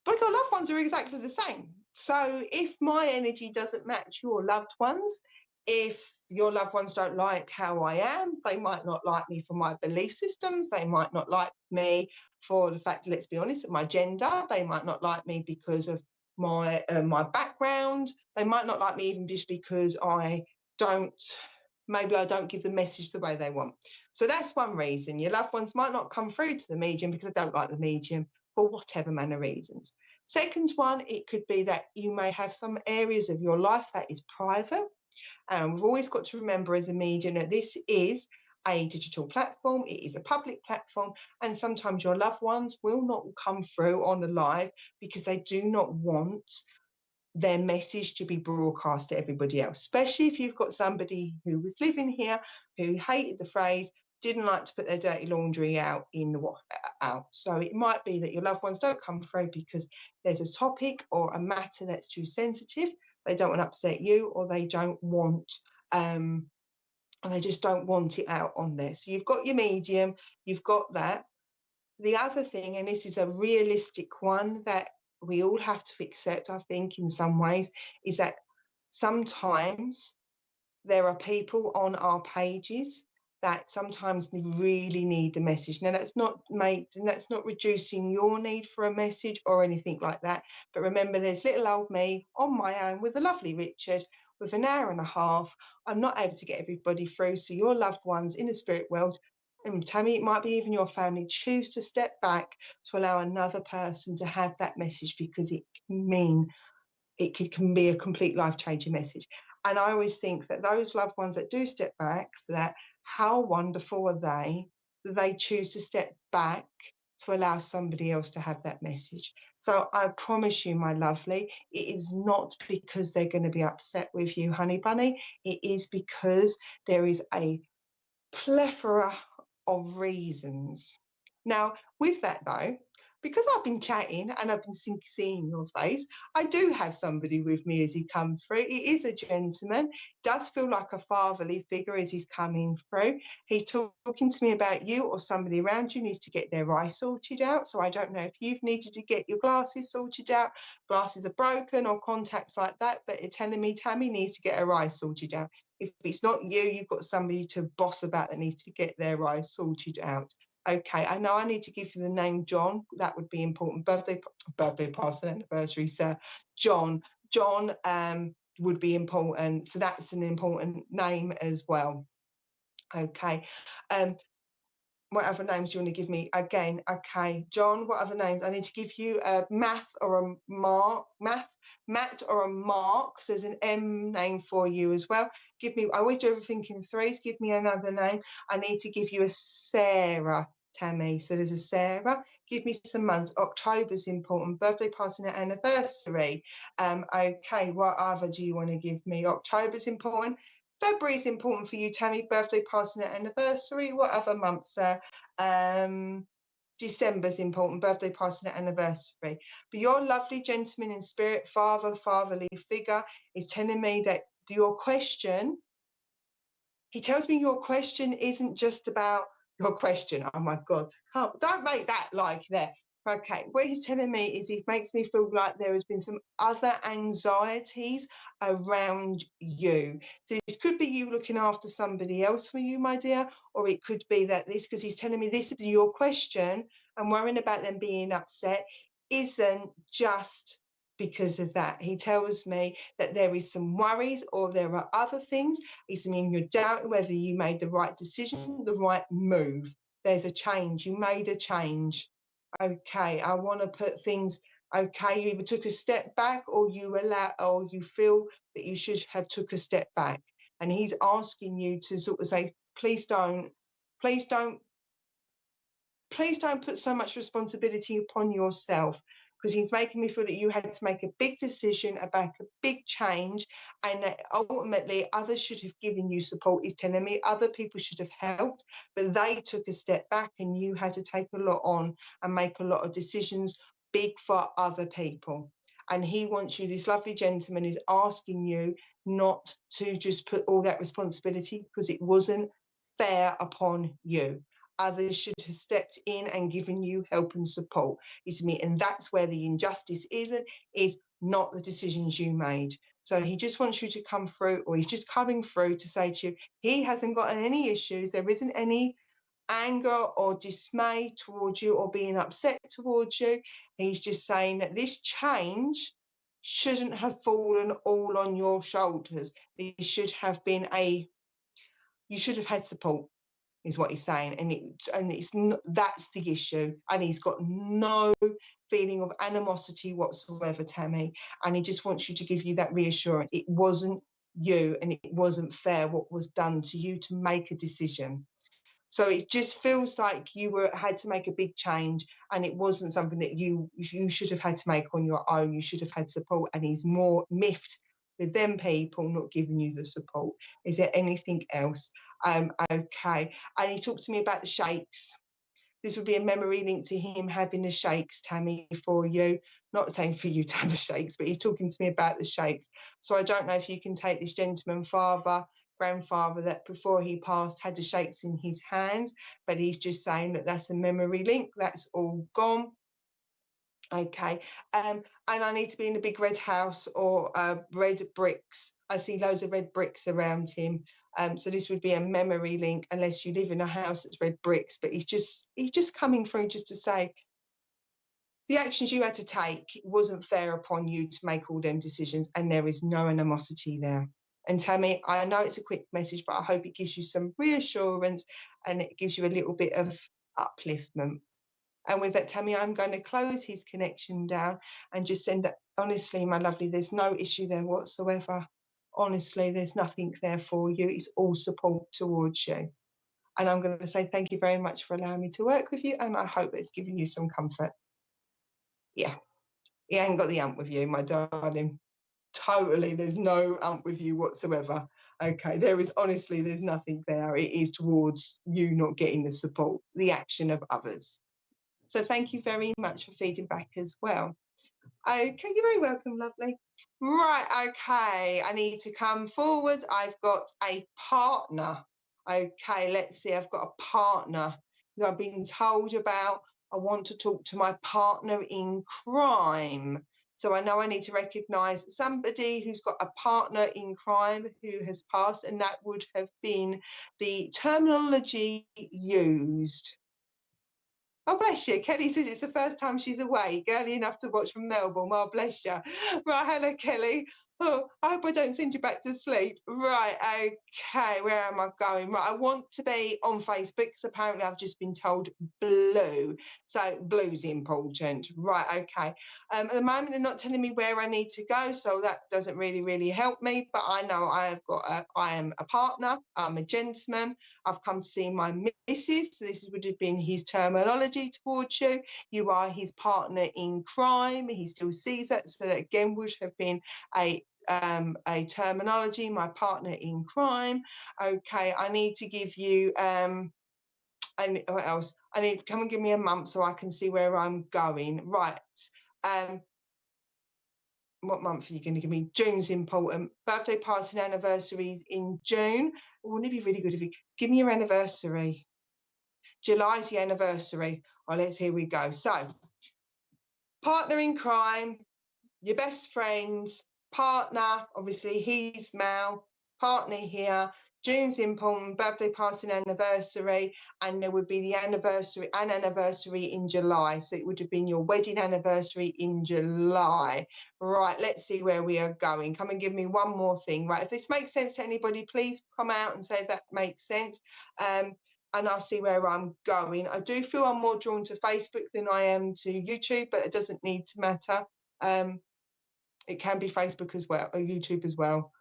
But your loved ones are exactly the same. So if my energy doesn't match your loved ones, if your loved ones don't like how I am, they might not like me for my belief systems, they might not like me for the fact, let's be honest, of my gender, they might not like me because of my background, they might not like me even just because maybe I don't give the message the way they want. So that's one reason. Your loved ones might not come through to the medium because they don't like the medium for whatever manner reasons. Second one, it could be that you may have some areas of your life that is private. And we've always got to remember as a medium that this is a digital platform, it is a public platform, and sometimes your loved ones will not come through on the live because they do not want their message to be broadcast to everybody else, especially if you've got somebody who was living here who hated the phrase, didn't like to put their dirty laundry out in the out. So it might be that your loved ones don't come through because there's a topic or a matter that's too sensitive, they don't want to upset you, or they don't want and they just don't want it out on there. So you've got your medium, you've got that. The other thing, and this is a realistic one that we all have to accept, I think, in some ways, is that sometimes there are people on our pages that sometimes really need the message. Now, that's not reducing your need for a message or anything like that. But remember, there's little old me on my own with a lovely Richard with an hour and a half. I'm not able to get everybody through. So your loved ones in the spirit world, and Tammy, it might be even your family, choose to step back to allow another person to have that message, because it can be a complete life-changing message. And I always think that those loved ones that do step back for that, how wonderful are they that they choose to step back to allow somebody else to have that message. So I promise you, my lovely, it is not because they're going to be upset with you, honey bunny. It is because there is a plethora of reasons. Now, with that though, because I've been chatting and I've been seeing your face, I do have somebody with me as he comes through. He is a gentleman, does feel like a fatherly figure as he's coming through. He's talking to me about you or somebody around you needs to get their eye sorted out. So I don't know if you've needed to get your glasses sorted out, glasses are broken or contacts like that, but it's telling me Tammy needs to get her eye sorted out. If it's not you, you've got somebody to boss about that needs to get their eyes sorted out. Okay, I know I need to give you the name John. That would be important. Birthday, past and anniversary, sir. John would be important. So that's an important name as well. Okay. What other names do you want to give me? Again, okay, John, what other names? I need to give you a Matt or a Mark. So there's an M name for you as well. Give me, I always do everything in threes. Give me another name. I need to give you a Sarah, Tammy. So there's a Sarah. Give me some months. October's important. Birthday, passing out, anniversary. Okay, what other do you want to give me? October's important. February is important for you, Tammy. Birthday, passing out, anniversary. What other months? December's important. Birthday, passing out, anniversary. But your lovely gentleman in spirit, fatherly figure, is telling me that your question, he tells me your question isn't just about your question. Oh my God, don't make that like there. Okay, what he's telling me is he makes me feel like there has been some other anxieties around you. So this could be you looking after somebody else for you, my dear, or it could be that this, because he's telling me this is your question and worrying about them being upset isn't just because of that. He tells me that there is some worries or there are other things. He's meaning you're doubting whether you made the right decision, the right move. There's a change. You made a change. Okay, I want to put things, okay, you either took a step back or you feel that you should have took a step back. And he's asking you to sort of say, please don't put so much responsibility upon yourself, because he's making me feel that you had to make a big decision about a big change, and that ultimately others should have given you support. He's telling me other people should have helped, but they took a step back and you had to take a lot on and make a lot of decisions big for other people. And he wants you, this lovely gentleman is asking you not to just put all that responsibility, because it wasn't fair upon you. Others should have stepped in and given you help and support. And that's where the injustice is not the decisions you made. So he just wants you to come through, or he's just coming through to say to you, he hasn't got any issues. There isn't any anger or dismay towards you or being upset towards you. He's just saying that this change shouldn't have fallen all on your shoulders. There should have been you should have had support, is what he's saying, and it's not, that's the issue. And he's got no feeling of animosity whatsoever, Tammy, and he just wants you to give you that reassurance. It wasn't you, and it wasn't fair what was done to you to make a decision. So it just feels like you had to make a big change, and it wasn't something that you should have had to make on your own. You should have had support, and he's more miffed with them people not giving you the support. Is there anything else? Okay. And he talked to me about the shakes. This would be a memory linked to him having the shakes, Tammy, for you. Not saying for you to have the shakes, but he's talking to me about the shakes. So I don't know if you can take this gentleman grandfather that before he passed had the shakes in his hands, but he's just saying that that's a memory link. That's all gone. Okay, and I need to be in a big red house or red bricks. I see loads of red bricks around him. So this would be a memory link, unless you live in a house that's red bricks. But he's just coming through just to say the actions you had to take, it wasn't fair upon you to make all them decisions, and there is no animosity there. And Tammy, I know it's a quick message, but I hope it gives you some reassurance and it gives you a little bit of upliftment. And with that, Tammy, I'm going to close his connection down and just send that. Honestly, my lovely, there's no issue there whatsoever. Honestly, there's nothing there for you. It's all support towards you. And I'm going to say thank you very much for allowing me to work with you. And I hope it's given you some comfort. Yeah, he ain't got the ump with you, my darling. Totally, there's no ump with you whatsoever. Okay, there's nothing there. It is towards you not getting the support, the action of others. So thank you very much for feeding back as well. Okay, you're very welcome, lovely. Right, okay, I need to come forward. I've got a partner. Okay, let's see, I've got a partner that I've been told about. I want to talk to my partner in crime. So I know I need to recognise somebody who's got a partner in crime who has passed, and that would have been the terminology used. Oh, bless you. Kelly says it's the first time she's awake, early enough to watch from Melbourne. Oh, bless you. Right, hello, Kelly. Oh, I hope I don't send you back to sleep. Right, okay, where am I going? Right, I want to be on Facebook because apparently I've just been told blue. So blue's important. Right, okay. At the moment, they're not telling me where I need to go, so that doesn't really help me. But I know I am a partner. I'm a gentleman. I've come to see my missus. So this would have been his terminology towards you. You are his partner in crime. He still sees that. So that again would have been a terminology, my partner in crime. Okay, I need to give you and what else? I need to come and give me a month so I can see where I'm going. Right. What month are you going to give me? June's important. Birthday, party, and anniversaries in June. Wouldn't it be really good if you give me your anniversary? July's the anniversary. Oh, here we go. So, partner in crime, your best friends, partner, obviously he's male, partner here. June's important, birthday, party, and anniversary, and there would be the anniversary in July. So it would have been your wedding anniversary in July. Right, let's see where we are going. Come and give me one more thing. Right, if this makes sense to anybody, please come out and say if that makes sense. And I'll see where I'm going. I do feel I'm more drawn to Facebook than I am to YouTube, but it doesn't need to matter. It can be Facebook as well, or YouTube as well.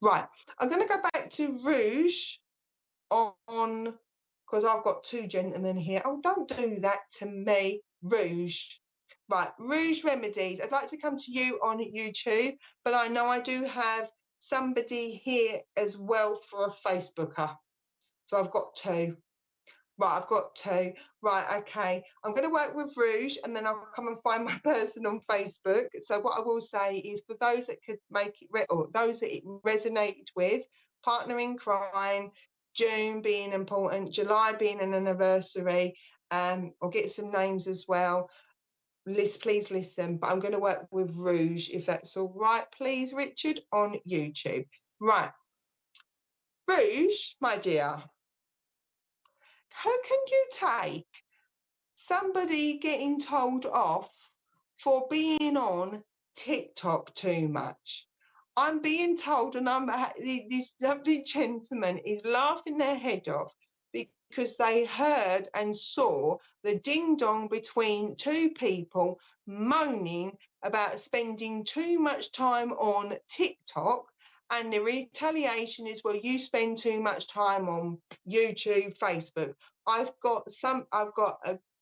Right, I'm going to go back to Rouge on, because I've got two gentlemen here. Oh, don't do that to me, Rouge. Right, Rouge Remedies. I'd like to come to you on YouTube, but I know I do have somebody here as well for a Facebooker. So I've got two. Right, I've got two. Right, okay. I'm going to work with Rouge and then I'll come and find my person on Facebook. So what I will say is for those that could make it, or those that it resonated with, partner in crime, June being important, July being an anniversary, I'll get some names as well. Please listen, but I'm going to work with Rouge if that's all right, please, Richard, on YouTube. Right. Rouge, my dear. How can you take somebody getting told off for being on TikTok too much? I'm being told, and this lovely gentleman is laughing their head off because they heard and saw the ding dong between two people moaning about spending too much time on TikTok And the retaliation is, well, you spend too much time on YouTube, Facebook.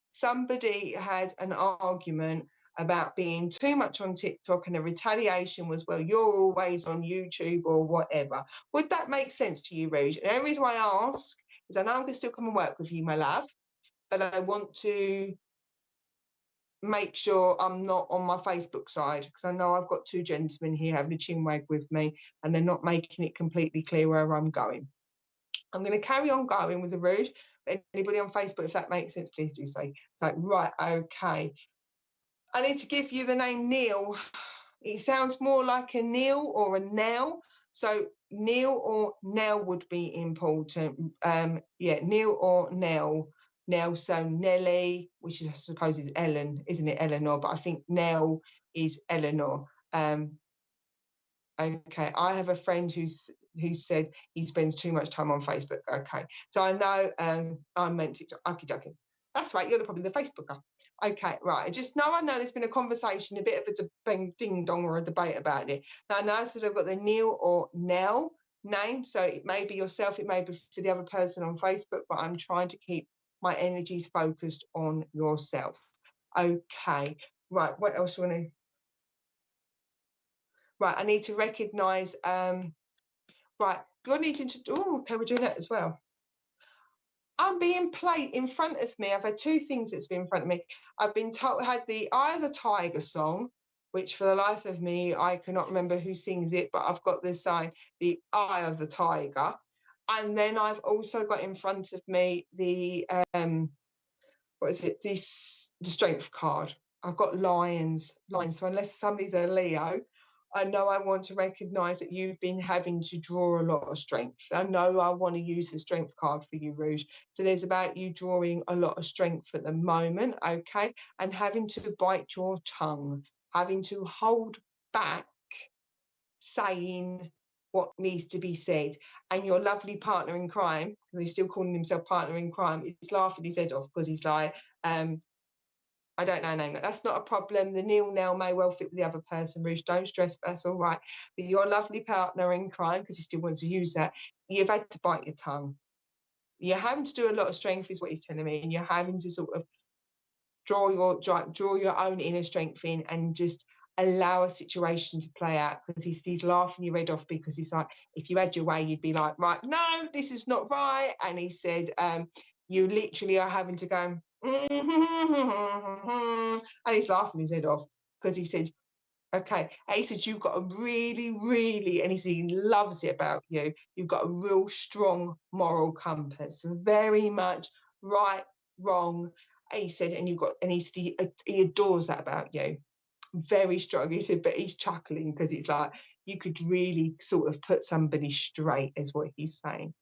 Somebody had an argument about being too much on TikTok, and the retaliation was, well, you're always on YouTube or whatever. Would that make sense to you, Rouge? And the only reason why I ask is I know I'm going to still come and work with you, my love, but I want to make sure I'm not on my Facebook side, because I know I've got two gentlemen here having a chinwag with me and they're not making it completely clear where I'm going. I'm going to carry on going with the Rouge. Anybody on Facebook, if that makes sense, please do say. So, right, okay. I need to give you the name Neil. It sounds more like a Neil or a Nell. So Neil or Nell would be important. Yeah, Neil or Nell. Nell, so Nelly, which is, I suppose, is Ellen, isn't it, Eleanor? But I think Nell is Eleanor. Okay, I have a friend who said he spends too much time on Facebook. Okay, so I know I meant TikTok. Okay. That's right, you're probably the Facebooker. Okay, right. I know there's been a conversation, a bit of a ding dong or a debate about it. Now I said I've got the Neil or Nell name, so it may be yourself, it may be for the other person on Facebook, but I'm trying to keep my energies focused on yourself. Okay, right. What else do I want to? Right, I need to recognise. Right, you're needing to. Oh, okay, we're doing that as well. I'm being played in front of me. I've had two things that's been in front of me. I've been told, had the Eye of the Tiger song, which for the life of me, I cannot remember who sings it, but I've got this sign, the Eye of the Tiger. And then I've also got in front of me the, what is it? The Strength card. I've got lions. So unless somebody's a Leo, I know I want to recognise that you've been having to draw a lot of strength. I know I want to use the Strength card for you, Rouge. So there's about you drawing a lot of strength at the moment, okay? And having to bite your tongue, having to hold back saying what needs to be said. And your lovely partner in crime, because he's still calling himself partner in crime, is laughing his head off because he's like, I don't know her name. That's not a problem. The Neil Nell may well fit with the other person, Rouge. Don't stress, that's all right. But your lovely partner in crime, because he still wants to use that, you've had to bite your tongue. You're having to do a lot of strength, is what he's telling me, and you're having to sort of draw your own inner strength in and just allow a situation to play out, because he's laughing your head off, because he's like, if you had your way, you'd be like, right, no, this is not right. And he said, you literally are having to go, and he's laughing his head off, because he said, okay, he said, you've got a really, and he loves it about you, you've got a real strong moral compass, very much right, wrong. He said, and he adores that about you, very strong. He said, but he's chuckling because it's like you could really sort of put somebody straight, is what he's saying.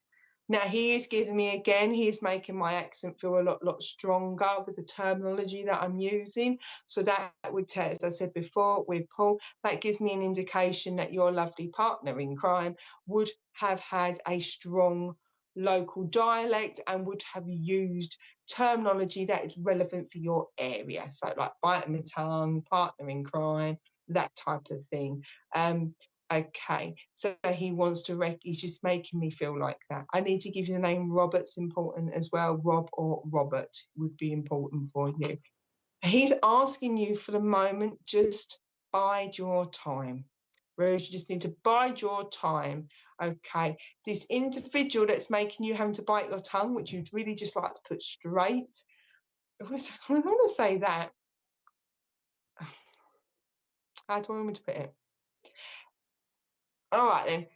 Now, he is giving me, again, he is making my accent feel a lot stronger with the terminology that I'm using. So that would tell, as I said before with Paul, that gives me an indication that your lovely partner in crime would have had a strong local dialect and would have used terminology that is relevant for your area. So like biting my tongue, partner in crime, that type of thing. Okay, so he wants to he's just making me feel like that. I need to give you the name Robert's important as well. Rob or Robert would be important for you. He's asking you for the moment, just bide your time. Rouge, you just need to bide your time. Okay, this individual that's making you having to bite your tongue, which you'd really just like to put straight. I want to say that. How do I want me to put it? All right then.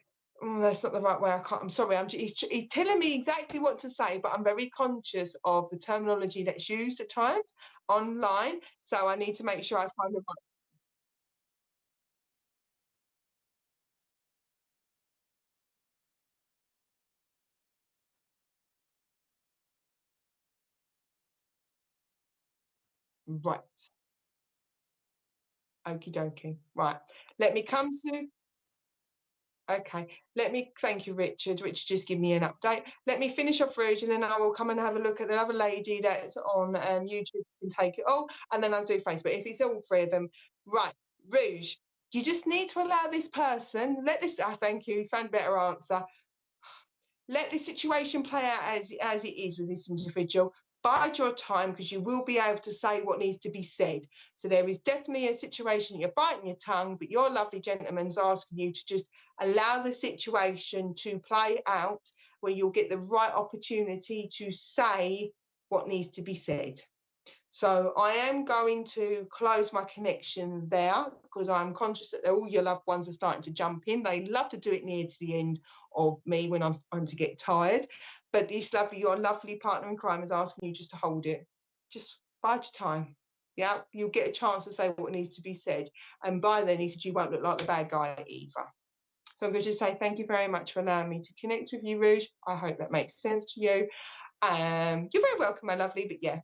That's not the right way. I'm sorry. He's telling me exactly what to say, but I'm very conscious of the terminology that's used at times online. So I need to make sure I find the right. Okie dokie. Right. Let me come to. Okay, thank you, Richard. Richard just give me an update. Let me finish off Rouge, and then I will come and have a look at another lady that's on YouTube and take it all, and then I'll do Facebook if it's all three of them. Right, Rouge, You just need to allow this person, thank you, he's found a better answer. Let the situation play out as it is with this individual. Bide your time, because you will be able to say what needs to be said. So there is definitely a situation, you're biting your tongue, but your lovely gentleman's asking you to just allow the situation to play out, where you'll get the right opportunity to say what needs to be said. So I am going to close my connection there, because I'm conscious that all your loved ones are starting to jump in. They love to do it near to the end of me when I'm starting to get tired. But your lovely partner in crime is asking you just to hold it. Just bide your time. Yeah, you'll get a chance to say what needs to be said. And by then, he said, you won't look like the bad guy either. So I'm going to just say thank you very much for allowing me to connect with you, Rouge. I hope that makes sense to you. You're very welcome, my lovely. But yeah,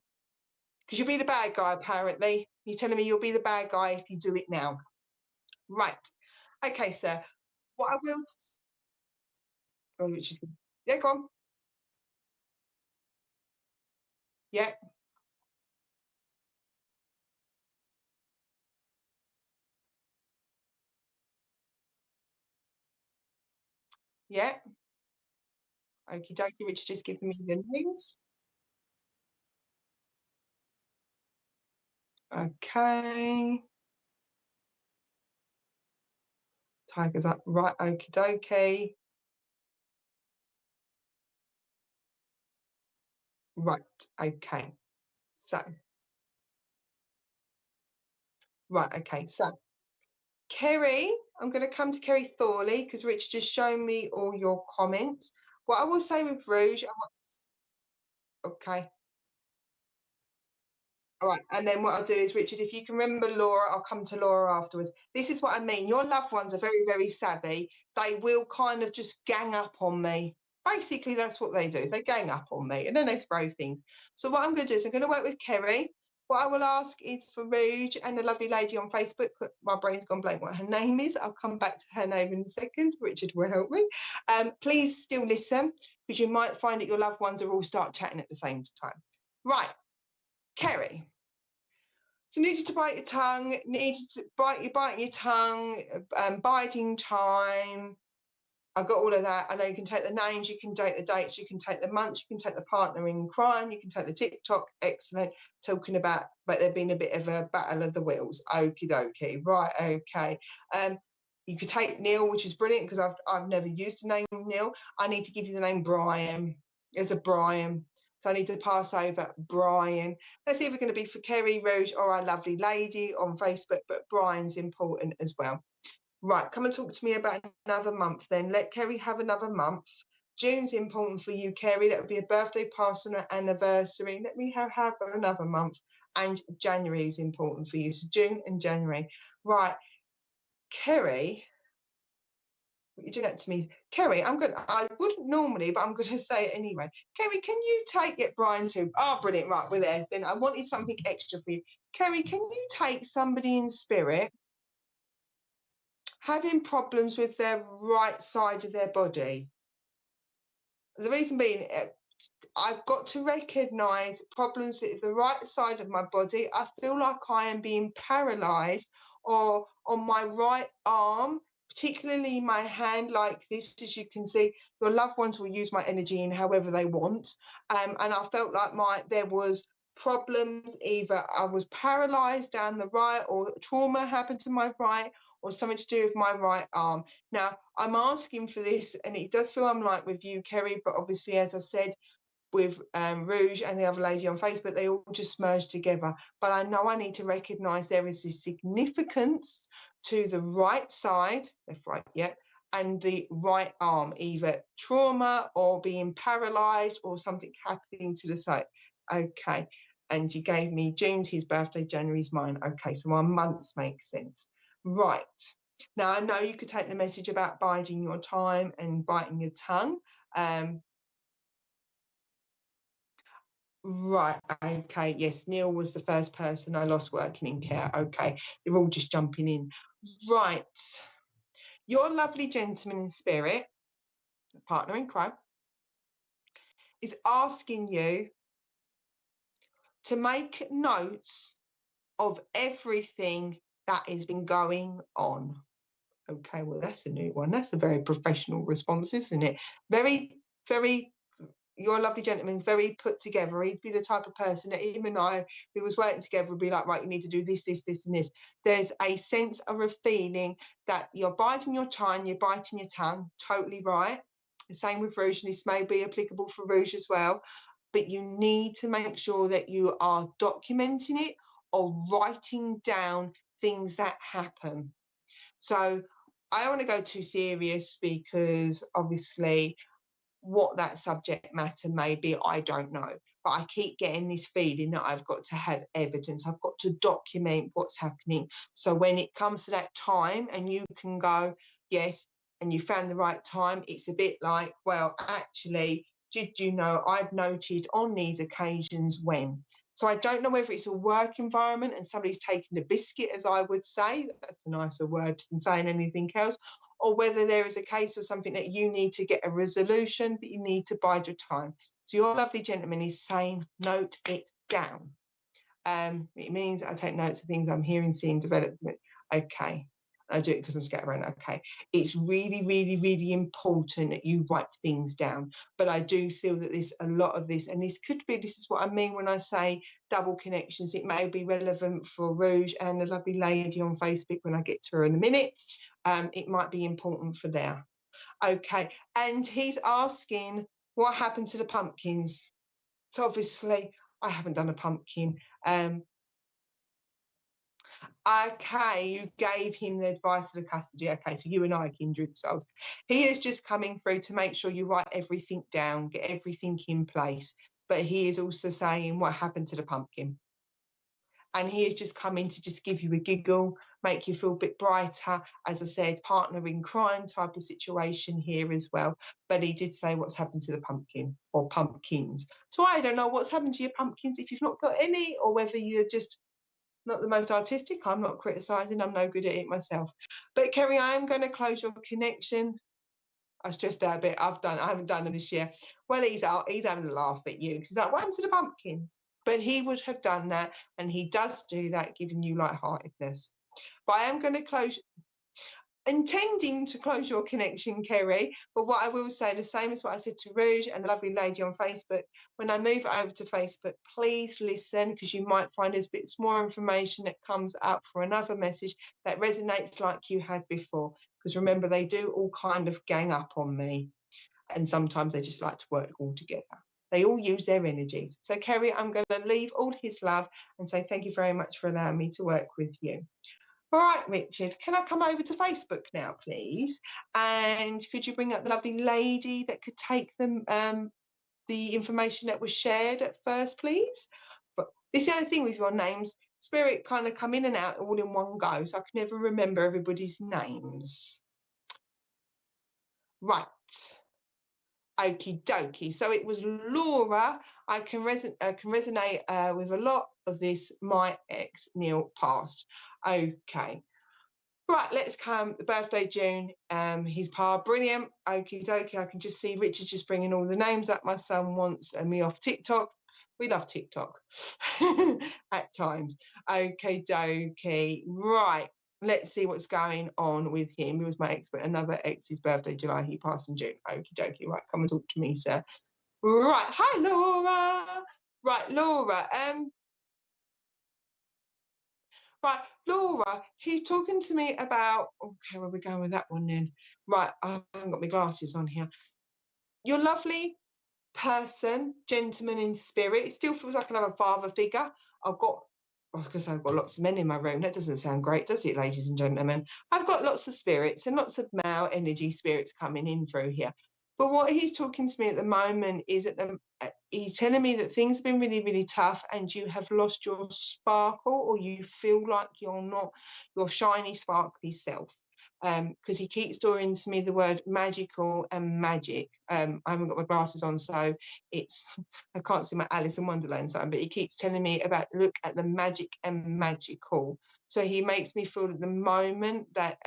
because you'll be the bad guy, apparently. You're telling me you'll be the bad guy if you do it now. Right. Okay, sir. What I will... Oh, Richard. Yeah, go on. Yeah. Yeah. Okie dokie, Richard, just giving me the names. Okay. Tiger's up. Right, okie dokie. Right, okay. So, right, okay. So, Kerry, I'm going to come to Kerry Thorley, because Richard just shown me all your comments. What I will say with Rouge, okay. All right, and then what I'll do is, Richard, if you can remember Laura, I'll come to Laura afterwards. This is what I mean. Your loved ones are very, very savvy. They will kind of just gang up on me. Basically, that's what they do. They gang up on me, and then they throw things. So what I'm going to do is I'm going to work with Kerry. What I will ask is for Rouge and the lovely lady on Facebook. My brain's gone blank what her name is. I'll come back to her name in a second. Richard will help me. Please still listen, because you might find that your loved ones are all start chatting at the same time. Right, Kerry. So needed to bite your tongue, needed to bite your tongue, biding time. I got all of that. I know you can take the names, you can take the dates, you can take the months, you can take the partner in crime, you can take the TikTok. Excellent. Talking about, but there being a bit of a battle of the wheels. Okie dokie. Right, okay. You could take Neil, which is brilliant, because I've never used the name Neil. I need to give you the name Brian. There's a Brian. So I need to pass over Brian. Let's see if we're going to be for Kerry, Rouge, or our lovely lady on Facebook, but Brian's important as well. Right, come and talk to me about another month then. Let Kerry have another month. June's important for you, Kerry. That would be a birthday, personal anniversary. Let me have another month. And January is important for you. So June and January. Right, Kerry. You do that to me, Kerry. I wouldn't normally, but I'm going to say it anyway. Kerry, can you take it, Brian? Too? Oh, brilliant! Right, we're there. Then I wanted something extra for you, Kerry. Can you take somebody in spirit having problems with their right side of their body? The reason being, I've got to recognise problems with the right side of my body. I feel like I am being paralysed, or on my right arm, particularly my hand like this. As you can see, your loved ones will use my energy in however they want. And I felt like there was problems. Either I was paralysed down the right, or trauma happened to my right, or something to do with my right arm. Now, I'm asking for this, and it does feel I'm like with you, Kerry, but obviously, as I said, with Rouge and the other lady on Facebook, they all just merged together. But I know I need to recognise there is a significance to the right side, left, right, yeah, and the right arm, either trauma or being paralysed or something happening to the side. Okay, and you gave me June's his birthday, January's mine. Okay, so our months make sense. Right. Now, I know you could take the message about biding your time and biting your tongue. Right, okay, yes, Neil was the first person I lost working in care. Okay, they're all just jumping in. Right, your lovely gentleman in spirit, partner in crime, is asking you to make notes of everything that has been going on. Okay, well, that's a new one. That's a very professional response, isn't it? Very, very, your lovely gentleman's very put together. He'd be the type of person that him and I, who was working together, would be like, right, you need to do this, this, this, and this. There's a sense of a feeling that you're biding your time, you're biting your tongue. Totally right. The same with Rouge, and this may be applicable for Rouge as well. But you need to make sure that you are documenting it or writing down things that happen. So I don't want to go too serious because obviously what that subject matter may be, I don't know. But I keep getting this feeling that I've got to have evidence. I've got to document what's happening. So when it comes to that time and you can go, yes, and you found the right time, it's a bit like, well, actually, did you know I've noted on these occasions when? So I don't know whether it's a work environment and somebody's taking the biscuit, as I would say, that's a nicer word than saying anything else, or whether there is a case or something that you need to get a resolution, but you need to bide your time. So your lovely gentleman is saying, note it down. It means I take notes of things I'm hearing, seeing, development. Okay. I do it because I'm scatterbrained. Okay. It's really, really, really important that you write things down. But I do feel that there's a lot of this, and this is what I mean when I say double connections. It may be relevant for Rouge and the lovely lady on Facebook when I get to her in a minute. It might be important for there. Okay. And he's asking what happened to the pumpkins. So obviously I haven't done a pumpkin. Okay, you gave him the advice of the custody. Okay, so you and I are kindred souls. He is just coming through to make sure you write everything down, get everything in place. But he is also saying what happened to the pumpkin. And he is just coming to just give you a giggle, make you feel a bit brighter. As I said, partner in crime type of situation here as well. But he did say what's happened to the pumpkin or pumpkins. So I don't know what's happened to your pumpkins if you've not got any, or whether you're just not the most artistic. I'm not criticising. I'm no good at it myself. But Kerry, I am going to close your connection. I stressed out a bit. I haven't done it this year. Well, he's having a laugh at you because he's like, what happened to the pumpkins? But he would have done that, and he does do that, giving you lightheartedness. But I am going to close, intending to close your connection, Kerry. But what I will say, the same as what I said to Rouge and the lovely lady on Facebook, when I move over to Facebook, please listen, because you might find there's bits more information that comes up for another message that resonates like you had before. Because remember, they do all kind of gang up on me, and sometimes they just like to work all together. They all use their energies. So Kerry, I'm going to leave all his love and say thank you very much for allowing me to work with you. All right, Richard, can I come over to Facebook now, please? And could you bring up the lovely lady that could take them the information that was shared at first, please? But this is the only thing with your names. Spirit kind of come in and out all in one go, so I can never remember everybody's names. Right. Okie dokie. So it was Laura. I can resonate with a lot of this. My ex Neil passed. Okay. Right, let's come. The birthday June. His pa, brilliant. Okie dokie. I can just see Richard just bringing all the names up. My son wants me off TikTok. We love TikTok at times. Okie dokie. Right. Let's see what's going on with him. He was my ex, but another ex's birthday, July. He passed in June. Okie dokie. Right, come and talk to me, sir. Right. Hi, Laura. Right, Laura. Right, Laura, he's talking to me about, okay, where are we going with that one then? Right, I haven't got my glasses on here. Your lovely person, gentleman in spirit, it still feels like another father figure. I've got lots of men in my room. That doesn't sound great, does it, ladies and gentlemen? I've got lots of spirits and lots of male energy spirits coming in through here. But what he's talking to me at the moment is he's telling me that things have been really, really tough and you have lost your sparkle, or you feel like you're not your shiny, sparkly self. Because he keeps throwing to me the word magical and magic. I haven't got my glasses on, so I can't see my Alice in Wonderland sign, but he keeps telling me about look at the magic and magical. So he makes me feel at the moment that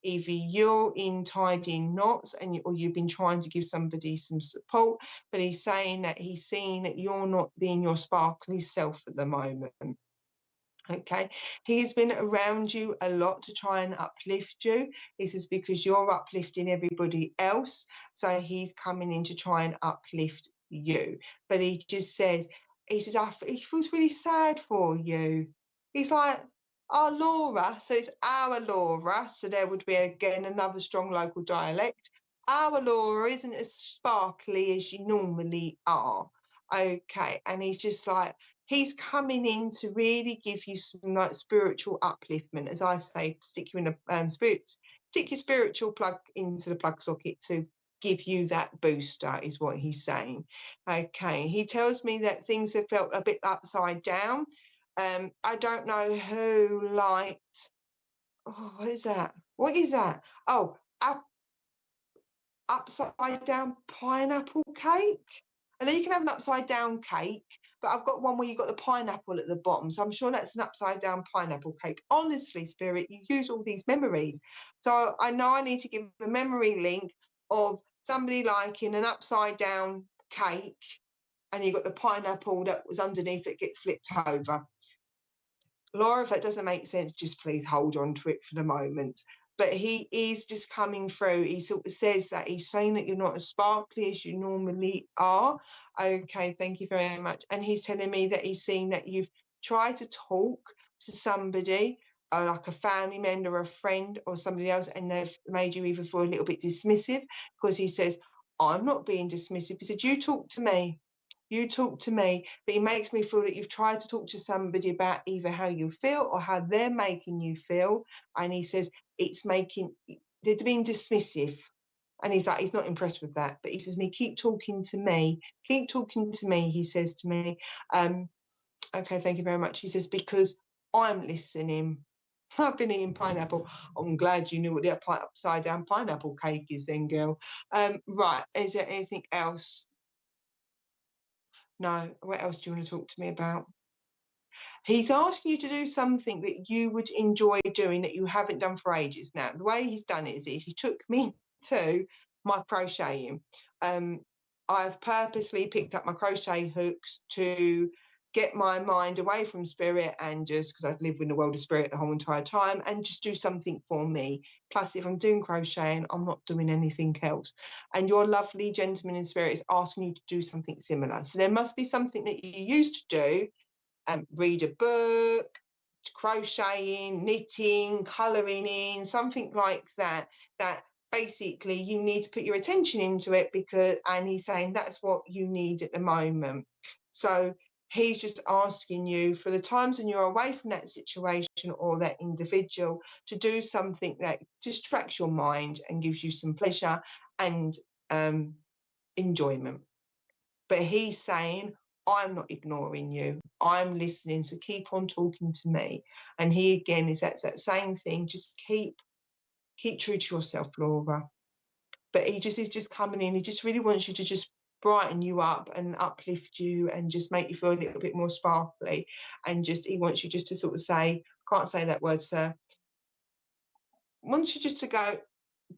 either you're in tidying knots or you've been trying to give somebody some support, but he's saying that he's seeing that you're not being your sparkly self at the moment. Okay, he's been around you a lot to try and uplift you. This is because you're uplifting everybody else. So he's coming in to try and uplift you. But he just says, he feels really sad for you. He's like, our Laura, so it's our Laura. So there would be again another strong local dialect. Our Laura isn't as sparkly as you normally are. Okay, and he's just like, he's coming in to really give you some like spiritual upliftment, as I say, stick you in a stick your spiritual plug into the plug socket to give you that booster, is what he's saying. Okay, he tells me that things have felt a bit upside down. I don't know who liked. Oh, what is that? What is that? Oh, upside down pineapple cake. I know you can have an upside down cake, but I've got one where you've got the pineapple at the bottom. So I'm sure that's an upside down pineapple cake. Honestly, Spirit, you use all these memories. So I know I need to give a memory link of somebody liking an upside down cake, and you've got the pineapple that was underneath that gets flipped over. Laura, if that doesn't make sense, just please hold on to it for the moment. But he is just coming through. He sort of says that he's saying that you're not as sparkly as you normally are. Okay, thank you very much. And he's telling me that he's seen that you've tried to talk to somebody, like a family member or a friend or somebody else, and they've made you even feel a little bit dismissive, because he says, I'm not being dismissive. He said, you talk to me. You talk to me, but it makes me feel that you've tried to talk to somebody about either how you feel or how they're making you feel. And he says they're being dismissive. And he's like, he's not impressed with that. But he says, keep talking to me. Keep talking to me, he says to me. Okay, thank you very much. He says, because I'm listening. I've been eating pineapple. I'm glad you knew what the upside down pineapple cake is then, girl. Right, is there anything else? No, what else do you want to talk to me about? He's asking you to do something that you would enjoy doing that you haven't done for ages. Now, the way he's done it is he took me to my crocheting. I've purposely picked up my crochet hooks to get my mind away from spirit, and just because I've lived in the world of spirit the whole entire time, and just do something for me. Plus, if I'm doing crocheting, I'm not doing anything else. And your lovely gentleman in spirit is asking you to do something similar. So there must be something that you used to do, read a book, crocheting, knitting, colouring in, something like that, that basically you need to put your attention into it, and he's saying that's what you need at the moment. So he's just asking you, for the times when you're away from that situation or that individual, to do something that distracts your mind and gives you some pleasure and enjoyment. But he's saying, I'm not ignoring you. I'm listening. So keep on talking to me. And he again is that same thing. Just keep true to yourself, Laura. But he's just coming in. He just really wants you to just brighten you up and uplift you and just make you feel a little bit more sparkly. And he wants you just to sort of say, can't say that word, sir. Wants you just to go,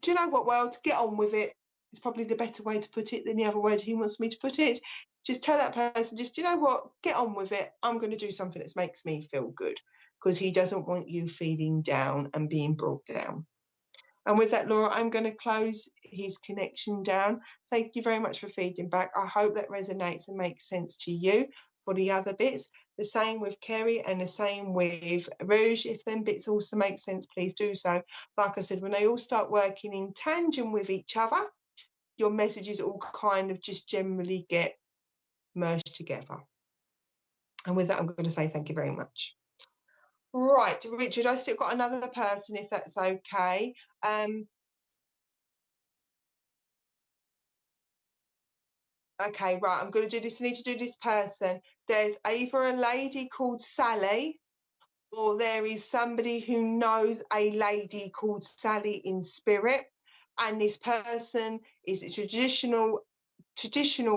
do you know what, world? Get on with it. It's probably the better way to put it than the other word he wants me to put it. Just tell that person, do you know what? Get on with it. I'm going to do something that makes me feel good, because he doesn't want you feeling down and being brought down. And with that, Laura, I'm going to close his connection down. Thank you very much for feeding back. I hope that resonates and makes sense to you. For the other bits, the same with Kerry and the same with Rouge. If them bits also make sense, please do so. Like I said, when they all start working in tandem with each other, your messages all kind of just generally get merged together. And with that, I'm going to say thank you very much. Right, Richard, I still got another person, if that's okay. Okay, right, I'm going to do this. I need to do this person. There's either a lady called Sally, or there is somebody who knows a lady called Sally in spirit. And this person is a traditional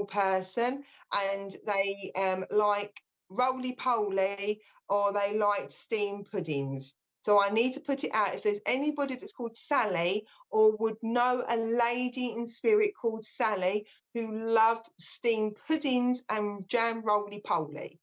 person, and they like roly-poly, or they like steamed puddings. So I need to put it out. If there's anybody that's called Sally or would know a lady in spirit called Sally who loved steamed puddings and jam roly-poly,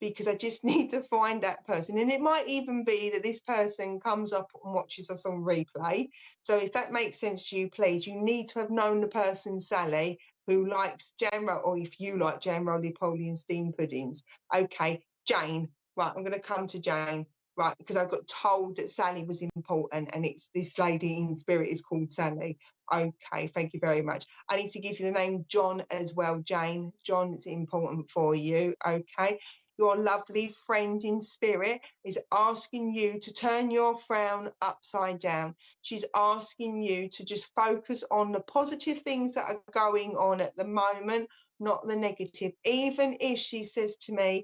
because I just need to find that person. And it might even be that this person comes up and watches us on replay. So if that makes sense to you, please, you need to have known the person, Sally, who likes jam roll, or if you like jam roly-poly and steamed puddings. Okay, Jane. Right, I'm going to come to Jane. Right, because I got told that Sally was important, and it's this lady in spirit is called Sally. Okay, thank you very much. I need to give you the name John as well, Jane. John, it's important for you. Okay, your lovely friend in spirit is asking you to turn your frown upside down. She's asking you to just focus on the positive things that are going on at the moment, not the negative. Even if she says to me,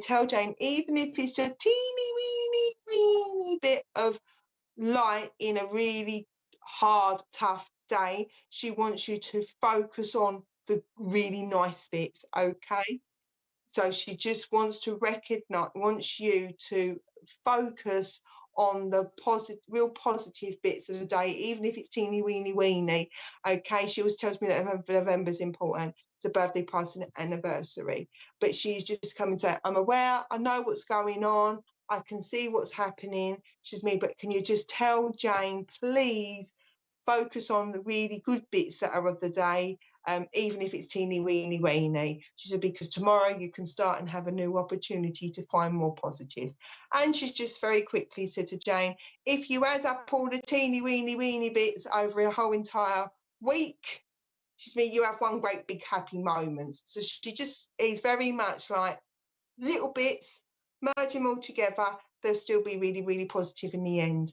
tell Jane, even if it's a teeny weeny bit of light in a really hard, tough day, she wants you to focus on the really nice bits, okay? So she just wants to wants you to focus on the real positive bits of the day, even if it's teeny weeny weeny. Okay, she always tells me that November's important. It's a birthday, past an anniversary. But she's just come and say, I'm aware, I know what's going on, I can see what's happening. She's me, but can you just tell Jane, please focus on the really good bits that are of the day, even if it's teeny weeny weeny. She said, because tomorrow you can start and have a new opportunity to find more positives. And she's just very quickly said to Jane, if you add up all the teeny weeny weeny bits over a whole entire week, she's me, you have one great big happy moment. So she just is very much like little bits, merge them all together, they'll still be really, really positive in the end.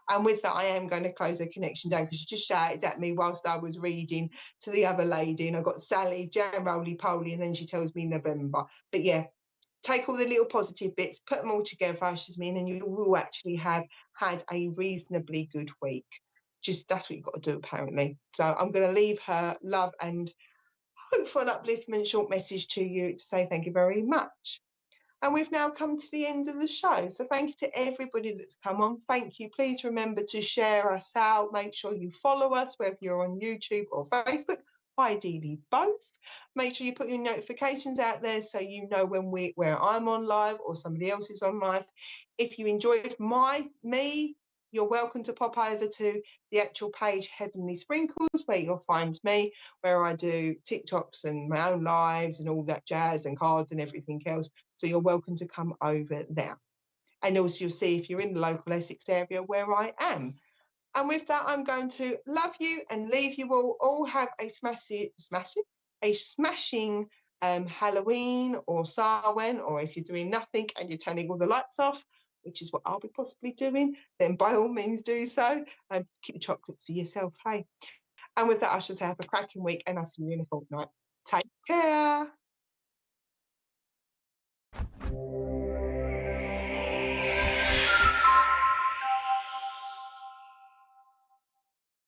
And with that, I am going to close the connection down because she just shouted at me whilst I was reading to the other lady. And I got Sally, jam roly-poly, and then she tells me November. But yeah, take all the little positive bits, put them all together, she's mean, and you will actually have had a reasonably good week. Just that's what you've got to do, apparently. So I'm going to leave her love and hopeful upliftment short message to you to say thank you very much. And we've now come to the end of the show. So thank you to everybody that's come on. Thank you. Please remember to share us out. Make sure you follow us, whether you're on YouTube or Facebook, ideally both. Make sure you put your notifications out there so you know where I'm on live or somebody else is on live. If you enjoyed me, you're welcome to pop over to the actual page Heavenly Sprinkles, where you'll find me, where I do TikToks and my own lives and all that jazz and cards and everything else. So you're welcome to come over there. And also you'll see if you're in the local Essex area where I am. And with that, I'm going to love you and leave you all have a smashing Halloween or Samhain, or if you're doing nothing and you're turning all the lights off, which is what I'll be possibly doing, then by all means do so. Keep the chocolates for yourself, hey. And with that, I should say have a cracking week, and I'll see you in a fortnight. Take care.